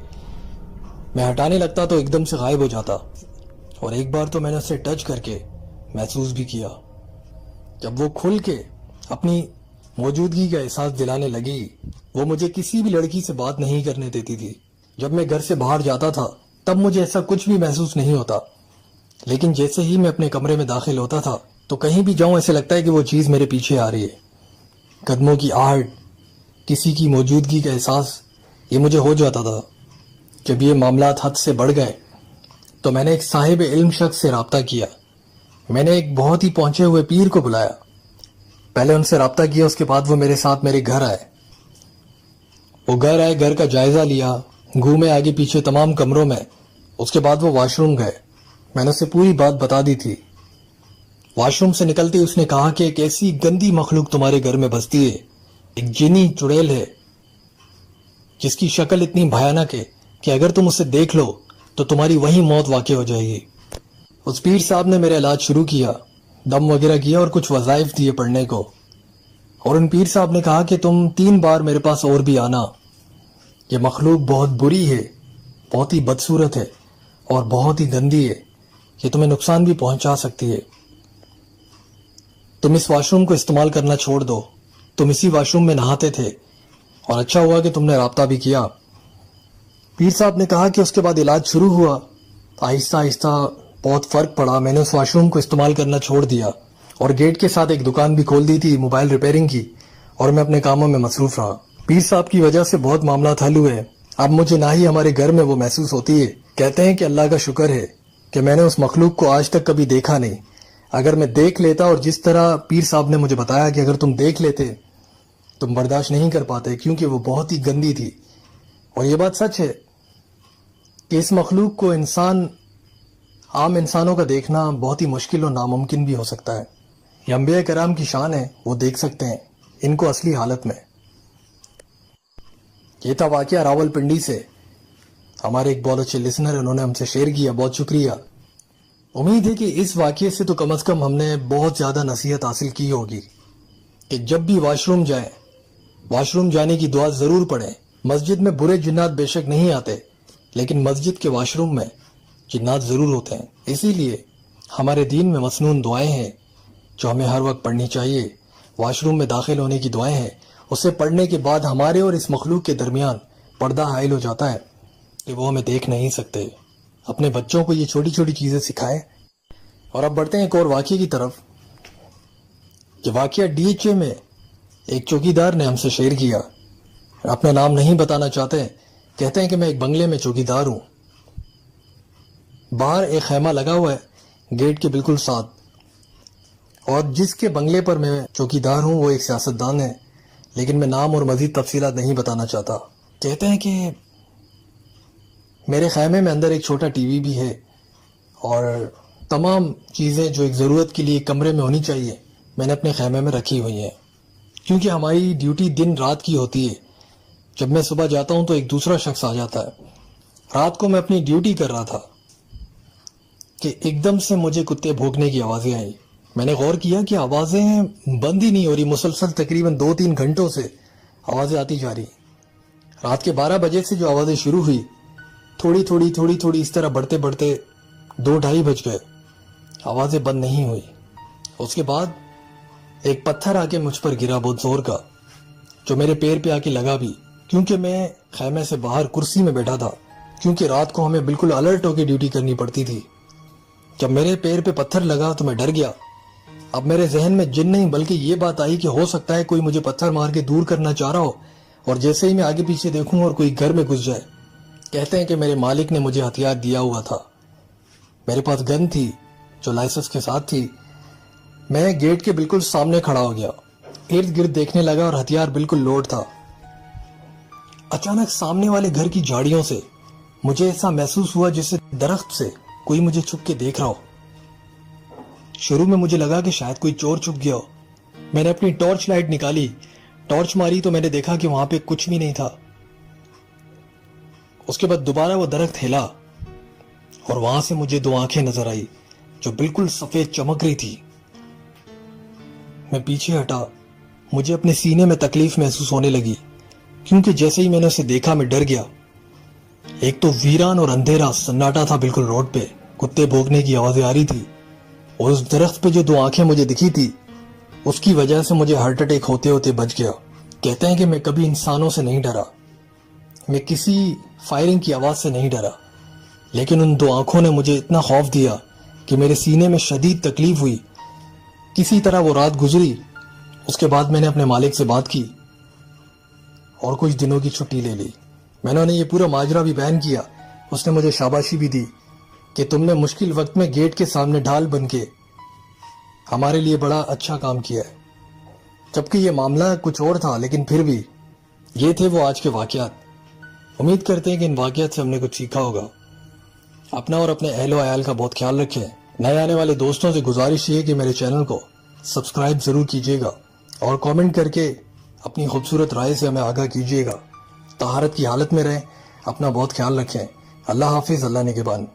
میں ہٹانے لگتا تو ایک دم سے غائب ہو جاتا، اور ایک بار تو میں نے اسے ٹچ کر کے محسوس بھی کیا۔ جب وہ کھل کے اپنی موجودگی کا احساس دلانے لگی، وہ مجھے کسی بھی لڑکی سے بات نہیں کرنے دیتی تھی۔ جب میں گھر سے باہر جاتا تھا تب مجھے ایسا کچھ بھی محسوس نہیں ہوتا، لیکن جیسے ہی میں اپنے کمرے میں داخل ہوتا تھا تو کہیں بھی جاؤں ایسے لگتا ہے کہ وہ چیز میرے پیچھے آ رہی ہے۔ قدموں کی آہٹ، کسی کی موجودگی کا احساس، یہ مجھے ہو جاتا تھا۔ جب یہ معاملات حد سے بڑھ گئے تو میں نے ایک صاحب علم شخص سے رابطہ کیا۔ میں نے ایک بہت ہی پہنچے ہوئے پیر کو بلایا۔ پہلے ان سے رابطہ کیا، اس کے بعد وہ میرے ساتھ میرے گھر آئے۔ وہ گھر آئے، گھر کا جائزہ لیا، گھومے آگے پیچھے تمام کمروں میں۔ اس کے بعد وہ واش روم گئے۔ میں نے اسے پوری بات بتا دی تھی۔ واش روم سے نکلتے اس نے کہا کہ ایک ایسی گندی مخلوق تمہارے گھر میں بستی ہے، ایک جنی چڑیل ہے جس کی شکل اتنی بھیانک ہے کہ اگر تم اسے دیکھ لو تو تمہاری وہیں موت واقع ہو جائے گی۔ اس پیر صاحب نے میرا علاج شروع کیا، دم وغیرہ کیا اور کچھ وظائف دیے پڑھنے کو، اور ان پیر صاحب نے کہا کہ تم 3 بار میرے پاس اور بھی آنا، یہ مخلوق بہت بری ہے، بہت ہی بدصورت ہے اور بہت ہی گندی ہے، یہ تمہیں نقصان بھی پہنچا سکتی ہے۔ تم اس واش روم کو استعمال کرنا چھوڑ دو۔ تم اسی واش روم میں نہاتے تھے اور اچھا ہوا کہ تم نے رابطہ بھی کیا۔ پیر صاحب نے کہا کہ اس کے بعد علاج شروع ہوا، آہستہ آہستہ بہت فرق پڑا۔ میں نے اس واش روم کو استعمال کرنا چھوڑ دیا اور گیٹ کے ساتھ ایک دکان بھی کھول دی تھی موبائل ریپیئرنگ کی، اور میں اپنے کاموں میں مصروف رہا۔ پیر صاحب کی وجہ سے بہت معاملات حل ہوئے۔ اب مجھے نہ ہی ہمارے گھر میں وہ محسوس ہوتی ہے۔ کہتے ہیں کہ اللہ کا شکر ہے کہ میں نے اس مخلوق کو آج تک کبھی دیکھا نہیں۔ اگر میں دیکھ لیتا، اور جس طرح پیر صاحب نے مجھے بتایا کہ اگر تم دیکھ لیتے تم برداشت نہیں کر پاتے، کیونکہ وہ بہت ہی گندی تھی۔ اور یہ بات سچ ہے کہ اس مخلوق کو عام انسانوں کا دیکھنا بہت ہی مشکل اور ناممکن بھی ہو سکتا ہے۔ یہ انبیاء کرام کی شان ہے، وہ دیکھ سکتے ہیں ان کو اصلی حالت میں۔ یہ تھا واقعہ راول پنڈی سے۔ ہمارے ایک بہت اچھے لسنر، انہوں نے ہم سے شیئر کیا، بہت شکریہ۔ امید ہے کہ اس واقعے سے تو کم از کم ہم نے بہت زیادہ نصیحت حاصل کی ہوگی کہ جب بھی واش روم جائیں، واش روم جانے کی دعا ضرور پڑھیں۔ مسجد میں برے جنات بے شک نہیں آتے، لیکن مسجد کے واش روم میں جنات ضرور ہوتے ہیں۔ اسی لیے ہمارے دین میں مسنون دعائیں ہیں جو ہمیں ہر وقت پڑھنی چاہیے۔ واش روم میں داخل ہونے کی دعائیں ہیں، اسے پڑھنے کے بعد ہمارے اور اس مخلوق کے درمیان پردہ حائل ہو جاتا ہے کہ وہ ہمیں دیکھ نہیں سکتے۔ اپنے بچوں کو یہ چھوٹی چھوٹی چیزیں سکھائیں۔ اور اب بڑھتے ہیں ایک اور واقعے کی طرف۔ یہ واقعہ DHA میں ایک چوکیدار نے ہم سے شیئر کیا۔ اپنا نام نہیں بتانا چاہتے، کہتے ہیں کہ میں ایک بنگلے میں چوکیدار ہوں۔ باہر ایک خیمہ لگا ہوا ہے گیٹ کے بالکل ساتھ، اور جس کے بنگلے پر میں چوکیدار ہوں وہ ایک سیاستدان ہے، لیکن میں نام اور مزید تفصیلات نہیں بتانا چاہتا۔ کہتے ہیں کہ میرے خیمے میں اندر ایک چھوٹا ٹی وی بھی ہے، اور تمام چیزیں جو ایک ضرورت کے لیے کمرے میں ہونی چاہیے میں نے اپنے خیمے میں رکھی ہوئی ہیں، کیونکہ ہماری ڈیوٹی دن رات کی ہوتی ہے۔ جب میں صبح جاتا ہوں تو ایک دوسرا شخص آ جاتا ہے۔ رات کو میں اپنی ڈیوٹی کر رہا تھا کہ ایک دم سے مجھے کتے بھونکنے کی آوازیں آئیں۔ میں نے غور کیا کہ آوازیں بند ہی نہیں ہو رہی، مسلسل تقریباً 2-3 گھنٹوں سے آوازیں آتی جا رہی۔ رات کے 12 بجے سے جو آوازیں شروع ہوئی، تھوڑی تھوڑی اس طرح بڑھتے بڑھتے 2-2:30 بج گئے، آوازیں بند نہیں ہوئی۔ اس کے بعد ایک پتھر آ کے مجھ پر گرا بہت زور کا، جو میرے پیر پہ آ کے لگا بھی، کیونکہ میں خیمے سے باہر کرسی میں بیٹھا تھا، کیونکہ رات کو ہمیں بالکل الرٹ ہو کے ڈیوٹی کرنی پڑتی تھی۔ جب میرے پیر پہ پتھر لگا تو میں ڈر گیا۔ اب میرے ذہن میں جن نہیں بلکہ یہ بات آئی کہ ہو سکتا ہے کوئی مجھے پتھر مار کے دور کرنا چاہ رہا ہو، اور جیسے ہی میں آگے پیچھے دیکھوں اور کوئی گھر میں گھس جائے۔ کہتے ہیں کہ میرے مالک نے مجھے ہتھیار دیا ہوا تھا، میرے پاس گن تھی جو لائسنس کے ساتھ تھی۔ میں گیٹ کے بالکل سامنے کھڑا ہو گیا، ارد گرد دیکھنے لگا اور ہتھیار بالکل لوڈ تھا۔ اچانک سامنے والے گھر کی جھاڑیوں سے مجھے ایسا محسوس ہوا جیسے درخت سے کوئی مجھے چھپ کے دیکھ رہا ہو۔ شروع میں مجھے لگا کہ شاید کوئی چور چھپ گیا ہو۔ میں نے اپنی ٹارچ لائٹ نکالی، ٹارچ ماری تو میں نے دیکھا کہ وہاں پہ کچھ بھی نہیں تھا۔ اس کے بعد دوبارہ وہ درخت ہلا اور وہاں سے مجھے 2 آنکھیں نظر آئی جو بالکل سفید چمک رہی تھی۔ میں پیچھے ہٹا، مجھے اپنے سینے میں تکلیف محسوس ہونے لگی، کیونکہ جیسے ہی میں نے اسے دیکھا میں ڈر گیا۔ ایک تو ویران اور اندھیرا سناٹا تھا بالکل روڈ پہ، کتے بھونکنے کی آوازیں آ رہی تھی، اور اس درخت پہ جو 2 آنکھیں مجھے دکھی تھی اس کی وجہ سے مجھے ہارٹ اٹیک ہوتے ہوتے بچ گیا۔ کہتے ہیں کہ میں کبھی انسانوں سے نہیں ڈرا، میں کسی فائرنگ کی آواز سے نہیں ڈرا، لیکن ان 2 آنکھوں نے مجھے اتنا خوف دیا کہ میرے سینے میں شدید تکلیف ہوئی۔ کسی طرح وہ رات گزری۔ اس کے بعد میں نے اپنے مالک سے بات کی اور کچھ دنوں کی چھٹی لے لی۔ میں نے انہیں یہ پورا ماجرا بھی بیان کیا۔ اس نے مجھے شاباشی بھی دی کہ تم نے مشکل وقت میں گیٹ کے سامنے ڈھال بن کے ہمارے لیے بڑا اچھا کام کیا ہے۔ جبکہ یہ معاملہ کچھ اور تھا، لیکن پھر بھی یہ تھے وہ آج کے واقعات۔ امید کرتے ہیں کہ ان واقعات سے ہم نے کچھ سیکھا ہوگا۔ اپنا اور اپنے اہل و عیال کا بہت خیال رکھیں۔ نئے آنے والے دوستوں سے گزارش یہ ہے کہ میرے چینل کو سبسکرائب ضرور کیجیے گا اور کامنٹ کر کے اپنی خوبصورت رائے سے ہمیں آگاہ کیجیے گا۔ طہارت کی حالت میں رہیں، اپنا بہت خیال رکھیں۔ اللہ حافظ، اللہ نگہبان۔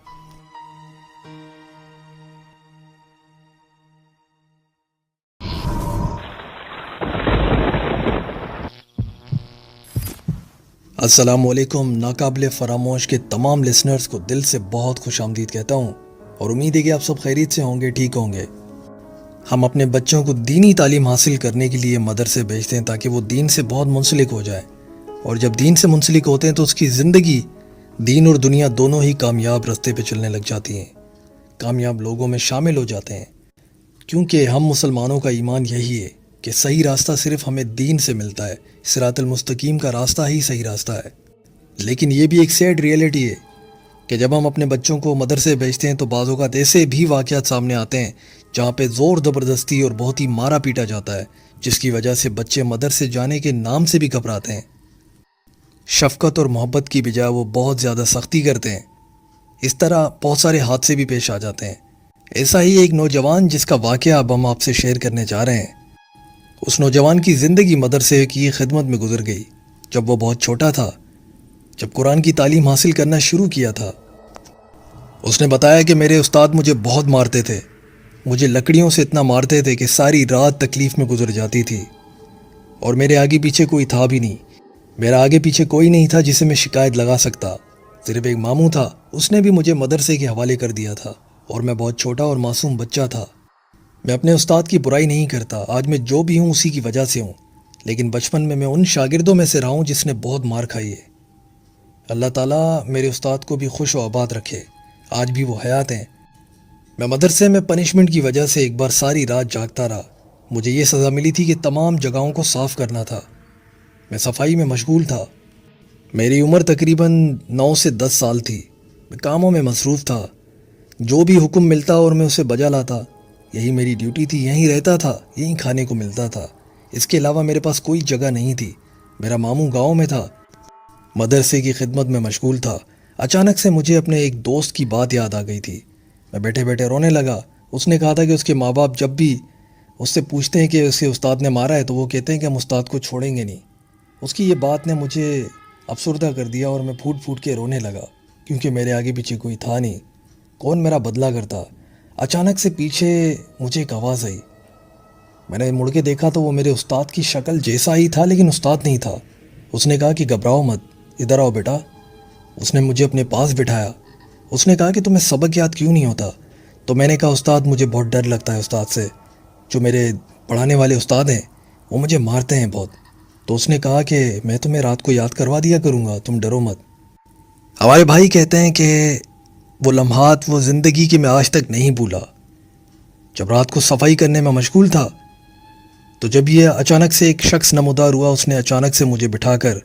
السلام علیکم۔ ناقابل فراموش کے تمام لسنرز کو دل سے بہت خوش آمدید کہتا ہوں، اور امید ہے کہ آپ سب خیریت سے ہوں گے، ٹھیک ہوں گے۔ ہم اپنے بچوں کو دینی تعلیم حاصل کرنے کے لیے مدرسے بھیجتے ہیں تاکہ وہ دین سے بہت منسلک ہو جائے، اور جب دین سے منسلک ہوتے ہیں تو اس کی زندگی دین اور دنیا دونوں ہی کامیاب رستے پہ چلنے لگ جاتی ہیں، کامیاب لوگوں میں شامل ہو جاتے ہیں، کیونکہ ہم مسلمانوں کا ایمان یہی ہے کہ صحیح راستہ صرف ہمیں دین سے ملتا ہے، صراط المستقیم کا راستہ ہی صحیح راستہ ہے۔ لیکن یہ بھی ایک سیڈ ریئلٹی ہے کہ جب ہم اپنے بچوں کو مدرسے بھیجتے ہیں تو بعض اوقات ایسے بھی واقعات سامنے آتے ہیں جہاں پہ زور زبردستی اور بہت ہی مارا پیٹا جاتا ہے، جس کی وجہ سے بچے مدرسے جانے کے نام سے بھی گھبراتے ہیں۔ شفقت اور محبت کی بجائے وہ بہت زیادہ سختی کرتے ہیں۔ اس طرح بہت سارے حادثے بھی پیش آ جاتے ہیں۔ ایسا ہی ایک نوجوان جس کا واقعہ اب ہم آپ سے شیئر کرنے جا رہے ہیں، اس نوجوان کی زندگی مدرسے کی خدمت میں گزر گئی۔ جب وہ بہت چھوٹا تھا، جب قرآن کی تعلیم حاصل کرنا شروع کیا تھا، اس نے بتایا کہ میرے استاد مجھے بہت مارتے تھے، مجھے لکڑیوں سے اتنا مارتے تھے کہ ساری رات تکلیف میں گزر جاتی تھی، اور میرے آگے پیچھے کوئی تھا بھی نہیں، میرا آگے پیچھے کوئی نہیں تھا جسے میں شکایت لگا سکتا، صرف ایک ماموں تھا، اس نے بھی مجھے مدرسے کے حوالے کر دیا تھا، اور میں بہت چھوٹا اور معصوم بچہ تھا۔ میں اپنے استاد کی برائی نہیں کرتا، آج میں جو بھی ہوں اسی کی وجہ سے ہوں، لیکن بچپن میں ان شاگردوں میں سے رہا ہوں جس نے بہت مار کھائی ہے۔ اللہ تعالیٰ میرے استاد کو بھی خوش و آباد رکھے، آج بھی وہ حیات ہیں۔ میں مدرسے میں پنشمنٹ کی وجہ سے ایک بار ساری رات جاگتا رہا۔ مجھے یہ سزا ملی تھی کہ تمام جگہوں کو صاف کرنا تھا۔ میں صفائی میں مشغول تھا۔ میری عمر تقریباً 9 سے 10 سال تھی۔ میں کاموں میں مصروف تھا، جو بھی حکم ملتا اور میں اسے بجا لاتا، یہی میری ڈیوٹی تھی، یہیں رہتا تھا، یہیں کھانے کو ملتا تھا، اس کے علاوہ میرے پاس کوئی جگہ نہیں تھی۔ میرا ماموں گاؤں میں تھا، مدرسے کی خدمت میں مشغول تھا۔ اچانک سے مجھے اپنے ایک دوست کی بات یاد آ گئی تھی۔ میں بیٹھے بیٹھے رونے لگا۔ اس نے کہا تھا کہ اس کے ماں باپ جب بھی اس سے پوچھتے ہیں کہ اسے استاد نے مارا ہے تو وہ کہتے ہیں کہ ہم استاد کو چھوڑیں گے نہیں۔ اس کی یہ بات نے مجھے افسردہ کر دیا اور میں پھوٹ پھوٹ کے رونے لگا، کیونکہ میرے آگے پیچھے کوئی تھا نہیں، کون میرا بدلہ کرتا۔ اچانک سے پیچھے مجھے ایک آواز آئی۔ میں نے مڑ کے دیکھا تو وہ میرے استاد کی شکل جیسا ہی تھا، لیکن استاد نہیں تھا۔ اس نے کہا کہ گھبراؤ مت، ادھر آؤ بیٹا۔ اس نے مجھے اپنے پاس بٹھایا۔ اس نے کہا کہ تمہیں سبق یاد کیوں نہیں ہوتا؟ تو میں نے کہا استاد مجھے بہت ڈر لگتا ہے استاد سے، جو میرے پڑھانے والے استاد ہیں وہ مجھے مارتے ہیں بہت۔ تو اس نے کہا کہ میں تمہیں رات کو یاد کروا دیا کروں گا، تم ڈرو مت۔ ہمارے بھائی کہتے ہیں کہ وہ لمحات، وہ زندگی کی میں آج تک نہیں بھولا۔ جب رات کو صفائی کرنے میں مشغول تھا تو جب یہ اچانک سے ایک شخص نمودار ہوا، اس نے اچانک سے مجھے بٹھا کر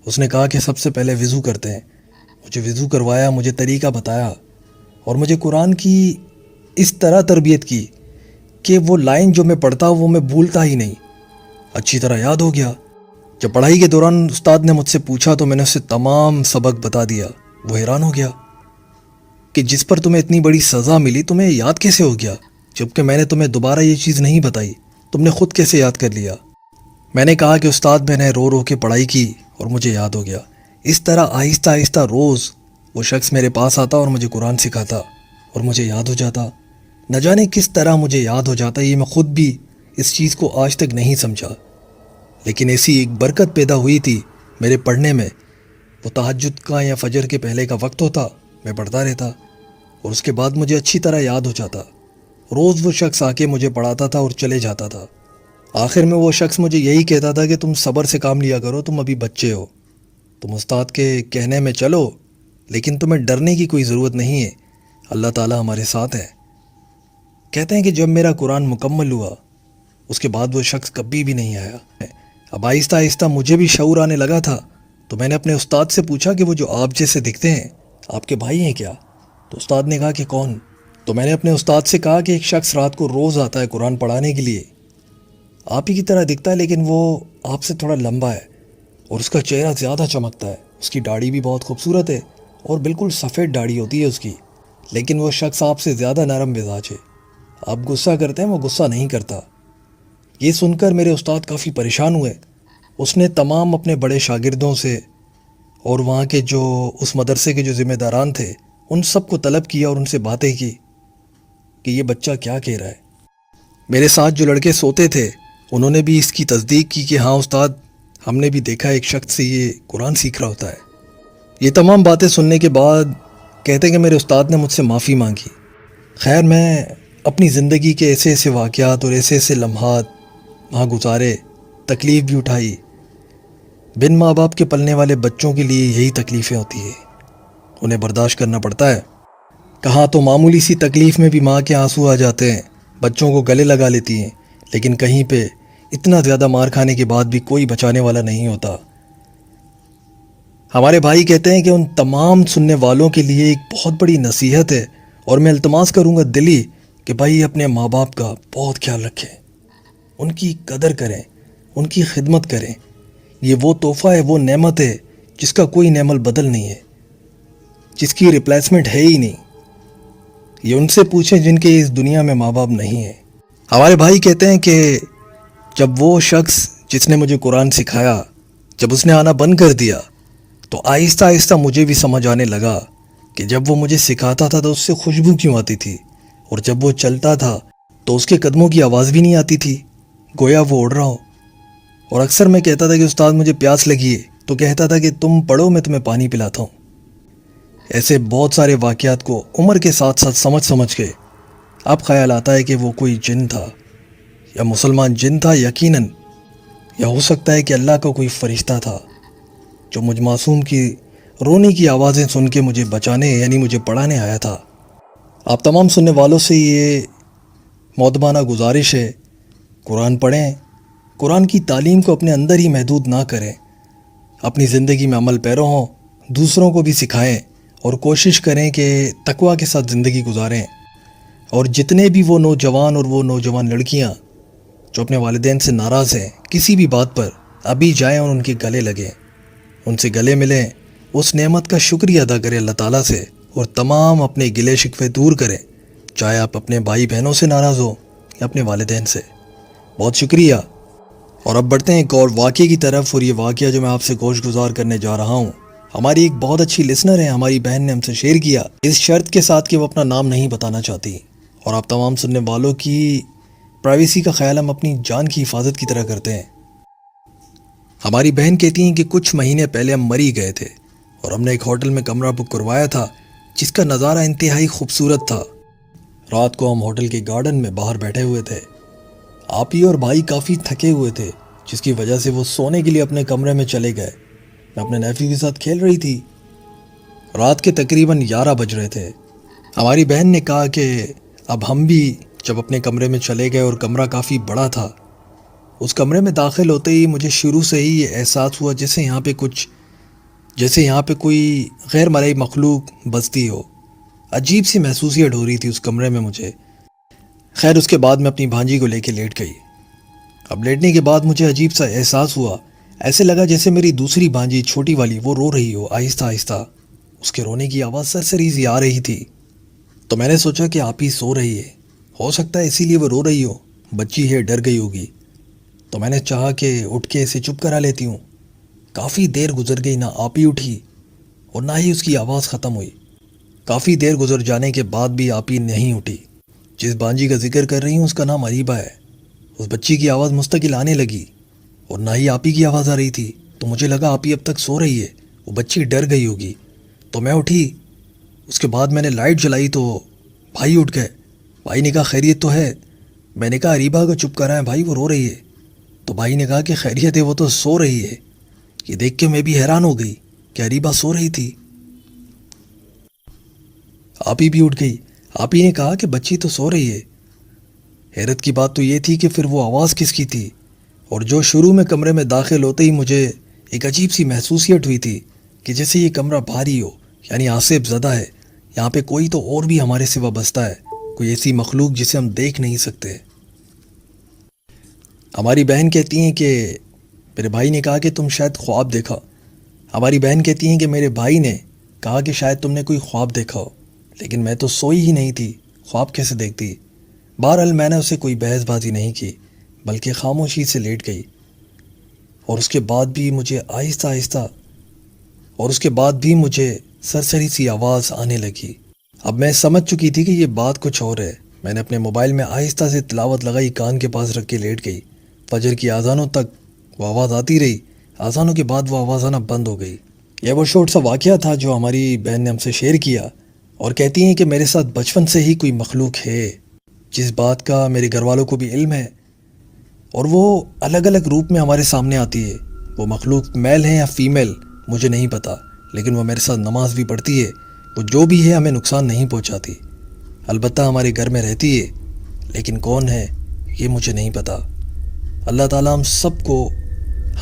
اس نے کہا کہ سب سے پہلے وضو کرتے ہیں۔ مجھے وضو کروایا، مجھے طریقہ بتایا، اور مجھے قرآن کی اس طرح تربیت کی کہ وہ لائن جو میں پڑھتا وہ میں بھولتا ہی نہیں، اچھی طرح یاد ہو گیا۔ جب پڑھائی کے دوران استاد نے مجھ سے پوچھا تو میں نے اسے تمام سبق بتا دیا۔ وہ حیران ہو گیا کہ جس پر تمہیں اتنی بڑی سزا ملی تمہیں یاد کیسے ہو گیا، جبکہ میں نے تمہیں دوبارہ یہ چیز نہیں بتائی، تم نے خود کیسے یاد کر لیا؟ میں نے کہا کہ استاد میں نے رو رو کے پڑھائی کی اور مجھے یاد ہو گیا۔ اس طرح آہستہ آہستہ روز وہ شخص میرے پاس آتا اور مجھے قرآن سکھاتا اور مجھے یاد ہو جاتا۔ نہ جانے کس طرح مجھے یاد ہو جاتا، یہ میں خود بھی اس چیز کو آج تک نہیں سمجھا، لیکن ایسی ایک برکت پیدا ہوئی تھی میرے پڑھنے میں وہ تہجد کا یا فجر کے پہلے کا وقت ہوتا، میں پڑھتا رہتا اور اس کے بعد مجھے اچھی طرح یاد ہو جاتا۔ روز وہ شخص آ کے مجھے پڑھاتا تھا اور چلے جاتا تھا۔ آخر میں وہ شخص مجھے یہی کہتا تھا کہ تم صبر سے کام لیا کرو، تم ابھی بچے ہو، تم استاد کے کہنے میں چلو، لیکن تمہیں ڈرنے کی کوئی ضرورت نہیں ہے، اللہ تعالیٰ ہمارے ساتھ ہے۔ کہتے ہیں کہ جب میرا قرآن مکمل ہوا اس کے بعد وہ شخص کبھی بھی نہیں آیا۔ اب آہستہ آہستہ مجھے بھی شعور آنے لگا تھا، تو میں نے اپنے استاد سے پوچھا کہ وہ جو آپ جیسے دکھتے ہیں آپ کے بھائی ہیں کیا؟ تو استاد نے کہا کہ کون؟ تو میں نے اپنے استاد سے کہا کہ ایک شخص رات کو روز آتا ہے قرآن پڑھانے کے لیے، آپ ہی کی طرح دکھتا ہے لیکن وہ آپ سے تھوڑا لمبا ہے اور اس کا چہرہ زیادہ چمکتا ہے، اس کی داڑھی بھی بہت خوبصورت ہے اور بالکل سفید داڑھی ہوتی ہے اس کی، لیکن وہ شخص آپ سے زیادہ نرم مزاج ہے، آپ غصہ کرتے ہیں وہ غصہ نہیں کرتا۔ یہ سن کر میرے استاد کافی پریشان ہوئے۔ اس نے تمام اپنے بڑے شاگردوں سے اور وہاں کے جو اس مدرسے کے جو ذمہ داران تھے ان سب کو طلب کیا اور ان سے باتیں کی کہ یہ بچہ کیا کہہ رہا ہے۔ میرے ساتھ جو لڑکے سوتے تھے انہوں نے بھی اس کی تصدیق کی کہ ہاں استاد، ہم نے بھی دیکھا ایک شخص سے یہ قرآن سیکھ رہا ہوتا ہے۔ یہ تمام باتیں سننے کے بعد کہتے ہیں کہ میرے استاد نے مجھ سے معافی مانگی۔ خیر، میں اپنی زندگی کے ایسے ایسے واقعات اور ایسے ایسے لمحات وہاں گزارے، تکلیف بھی اٹھائی۔ بن ماں باپ کے پلنے والے بچوں کے لیے یہی تکلیفیں ہوتی ہیں، انہیں برداشت کرنا پڑتا ہے۔ کہاں تو معمولی سی تکلیف میں بھی ماں کے آنسو آ جاتے ہیں، بچوں کو گلے لگا لیتی ہیں، لیکن کہیں پہ اتنا زیادہ مار کھانے کے بعد بھی کوئی بچانے والا نہیں ہوتا۔ ہمارے بھائی کہتے ہیں کہ ان تمام سننے والوں کے لیے ایک بہت بڑی نصیحت ہے، اور میں التماس کروں گا دلی کہ بھائی اپنے ماں باپ کا بہت خیال رکھیں، ان کی قدر کریں، ان کی خدمت کریں۔ یہ وہ تحفہ ہے، وہ نعمت ہے جس کا کوئی نعمت بدل نہیں ہے، جس کی ریپلیسمنٹ ہے ہی نہیں۔ یہ ان سے پوچھیں جن کے اس دنیا میں ماں باپ نہیں ہیں۔ ہمارے بھائی کہتے ہیں کہ جب وہ شخص جس نے مجھے قرآن سکھایا جب اس نے آنا بند کر دیا تو آہستہ آہستہ مجھے بھی سمجھ آنے لگا کہ جب وہ مجھے سکھاتا تھا تو اس سے خوشبو کیوں آتی تھی، اور جب وہ چلتا تھا تو اس کے قدموں کی آواز بھی نہیں آتی تھی، گویا وہ اڑ رہا ہو۔ اور اکثر میں کہتا تھا کہ استاد مجھے پیاس لگی ہے، تو کہتا تھا کہ تم پڑھو میں تمہیں پانی پلاتا ہوں۔ ایسے بہت سارے واقعات کو عمر کے ساتھ ساتھ سمجھ کے اب خیال آتا ہے کہ وہ کوئی جن تھا، یا مسلمان جن تھا یقیناً، یا ہو سکتا ہے کہ اللہ کا کوئی فرشتہ تھا جو مجھ معصوم کی رونے کی آوازیں سن کے مجھے بچانے یعنی مجھے پڑھانے آیا تھا۔ آپ تمام سننے والوں سے یہ مؤدبانہ گزارش ہے، قرآن پڑھیں، قرآن کی تعلیم کو اپنے اندر ہی محدود نہ کریں، اپنی زندگی میں عمل پیرا ہوں، دوسروں کو بھی سکھائیں اور کوشش کریں کہ تقویٰ کے ساتھ زندگی گزاریں۔ اور جتنے بھی وہ نوجوان اور وہ نوجوان لڑکیاں جو اپنے والدین سے ناراض ہیں کسی بھی بات پر، ابھی جائیں اور ان کے گلے لگیں، ان سے گلے ملیں، اس نعمت کا شکریہ ادا کریں اللہ تعالیٰ سے، اور تمام اپنے گلے شکوے دور کریں، چاہے آپ اپنے بھائی بہنوں سے ناراض ہو یا اپنے والدین سے۔ بہت شکریہ۔ اور اب بڑھتے ہیں ایک اور واقعے کی طرف، اور یہ واقعہ جو میں آپ سے گوش گزار کرنے جا رہا ہوں، ہماری ایک بہت اچھی لسنر ہے، ہماری بہن نے ہم سے شیئر کیا، اس شرط کے ساتھ کہ وہ اپنا نام نہیں بتانا چاہتی، اور آپ تمام سننے والوں کی پرائیویسی کا خیال ہم اپنی جان کی حفاظت کی طرح کرتے ہیں۔ ہماری بہن کہتی ہیں کہ کچھ مہینے پہلے ہم مری گئے تھے اور ہم نے ایک ہوٹل میں کمرہ بک کروایا تھا جس کا نظارہ انتہائی خوبصورت تھا۔ رات کو ہم ہوٹل کے گارڈن میں باہر بیٹھے ہوئے تھے، آپ ہی اور بھائی کافی تھکے ہوئے تھے جس کی وجہ سے وہ سونے کے لیے اپنے کمرے میں چلے گئے۔ میں اپنے نیفی کے ساتھ کھیل رہی تھی، رات کے تقریباً 11 بج رہے تھے۔ ہماری بہن نے کہا کہ اب ہم بھی جب اپنے کمرے میں چلے گئے، اور کمرہ کافی بڑا تھا، اس کمرے میں داخل ہوتے ہی مجھے شروع سے ہی یہ احساس ہوا جیسے یہاں پہ کوئی غیر مرئی مخلوق بستی ہو، عجیب سی محسوسیت ہو رہی تھی اس کمرے میں مجھے۔ خیر اس کے بعد میں اپنی بھانجی کو لے کے لیٹ گئی۔ اب لیٹنے کے بعد مجھے عجیب سا احساس ہوا، ایسے لگا جیسے میری دوسری بھانجی چھوٹی والی وہ رو رہی ہو آہستہ آہستہ، اس کے رونے کی آواز سرسری سی آ رہی تھی۔ تو میں نے سوچا کہ آپ ہی سو رہی ہے، ہو سکتا ہے اسی لیے وہ رو رہی ہو، بچی ہے ڈر گئی ہوگی۔ تو میں نے چاہا کہ اٹھ کے اسے چپ کرا لیتی ہوں۔ کافی دیر گزر گئی، نہ آپ ہی اٹھی اور نہ ہی اس کی آواز ختم ہوئی۔ کافی دیر گزر جانے کے بعد بھی آپ ہی نہیں اٹھی۔ جس بانجی کا ذکر کر رہی ہوں اس کا نام اریبہ ہے۔ اس بچی کی آواز مستقل آنے لگی اور نہ ہی آپ ہی کی آواز آ رہی تھی، تو مجھے لگا آپ ہی اب تک سو رہی ہے وہ بچی ڈر گئی ہوگی۔ تو میں اٹھی، اس کے بعد میں نے لائٹ جلائی تو بھائی اٹھ گئے۔ بھائی نے کہا خیریت تو ہے؟ میں نے کہا اریبہ کو چپ کرائیں بھائی، وہ رو رہی ہے۔ تو بھائی نے کہا کہ خیریت ہے، وہ تو سو رہی ہے۔ یہ دیکھ کے میں بھی حیران ہو گئی کہ اریبہ سو رہی تھی۔ آپی بھی اٹھ گئی۔ آپی نے کہا کہ بچی تو سو رہی ہے۔ حیرت کی بات تو یہ تھی کہ پھر وہ آواز کس کی تھی، اور جو شروع میں کمرے میں داخل ہوتے ہی مجھے ایک عجیب سی محسوسیت ہوئی تھی کہ جیسے یہ کمرہ بھاری ہو، یعنی آصف زدہ ہے، یہاں پہ کوئی تو اور بھی ہمارے سوا بستا ہے، کوئی ایسی مخلوق جسے ہم دیکھ نہیں سکتے۔ ہماری بہن کہتی ہیں کہ میرے بھائی نے کہا کہ تم شاید خواب دیکھا۔ ہماری بہن کہتی ہیں کہ میرے بھائی نے کہا کہ شاید تم نے کوئی خواب دیکھا ہو، لیکن میں تو سوئی ہی نہیں تھی، خواب کیسے دیکھتی؟ بہرحال میں نے اسے کوئی بحث بازی نہیں کی، بلکہ خاموشی سے لیٹ گئی۔ اور اس کے بعد بھی مجھے سرسری سی آواز آنے لگی۔ اب میں سمجھ چکی تھی کہ یہ بات کچھ اور ہے۔ میں نے اپنے موبائل میں آہستہ سے تلاوت لگائی، کان کے پاس رکھ کے لیٹ گئی۔ فجر کی آذانوں تک وہ آواز آتی رہی، آذانوں کے بعد وہ آواز آنا بند ہو گئی۔ یہ وہ شورٹ سا واقعہ تھا جو ہماری بہن نے ہم سے شیئر کیا، اور کہتی ہیں کہ میرے ساتھ بچپن سے ہی کوئی مخلوق ہے، جس بات کا میرے گھر والوں کو بھی علم ہے، اور وہ الگ الگ روپ میں ہمارے سامنے آتی ہے۔ وہ مخلوق میل ہے یا فیمیل مجھے نہیں پتا، لیکن وہ میرے ساتھ نماز بھی پڑھتی ہے۔ وہ جو بھی ہے ہمیں نقصان نہیں پہنچاتی، البتہ ہمارے گھر میں رہتی ہے، لیکن کون ہے یہ مجھے نہیں پتا۔ اللہ تعالیٰ ہم سب کو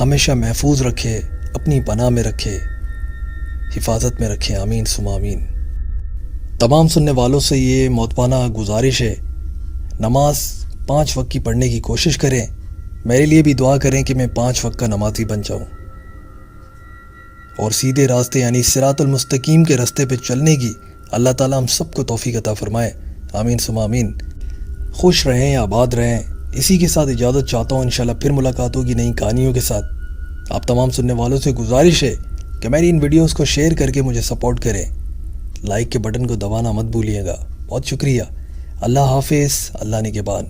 ہمیشہ محفوظ رکھے، اپنی پناہ میں رکھے، حفاظت میں رکھے، آمین ثم آمین۔ تمام سننے والوں سے یہ معتبانہ گزارش ہے، نماز 5 وقت کی پڑھنے کی کوشش کریں۔ میرے لیے بھی دعا کریں کہ میں 5 وقت کا نمازی بن جاؤں، اور سیدھے راستے یعنی صراط المستقیم کے راستے پہ چلنے کی اللہ تعالیٰ ہم سب کو توفیق عطا فرمائے، آمین ثم آمین۔ خوش رہیں، آباد رہیں۔ اسی کے ساتھ اجازت چاہتا ہوں، انشاءاللہ پھر ملاقات ہوگی نئی کہانیوں کے ساتھ۔ آپ تمام سننے والوں سے گزارش ہے کہ میری ان ویڈیوز کو شیئر کر کے مجھے سپورٹ کریں، لائک کے بٹن کو دبانا مت بھولیے گا۔ بہت شکریہ۔ اللہ حافظ، اللہ نگہبان۔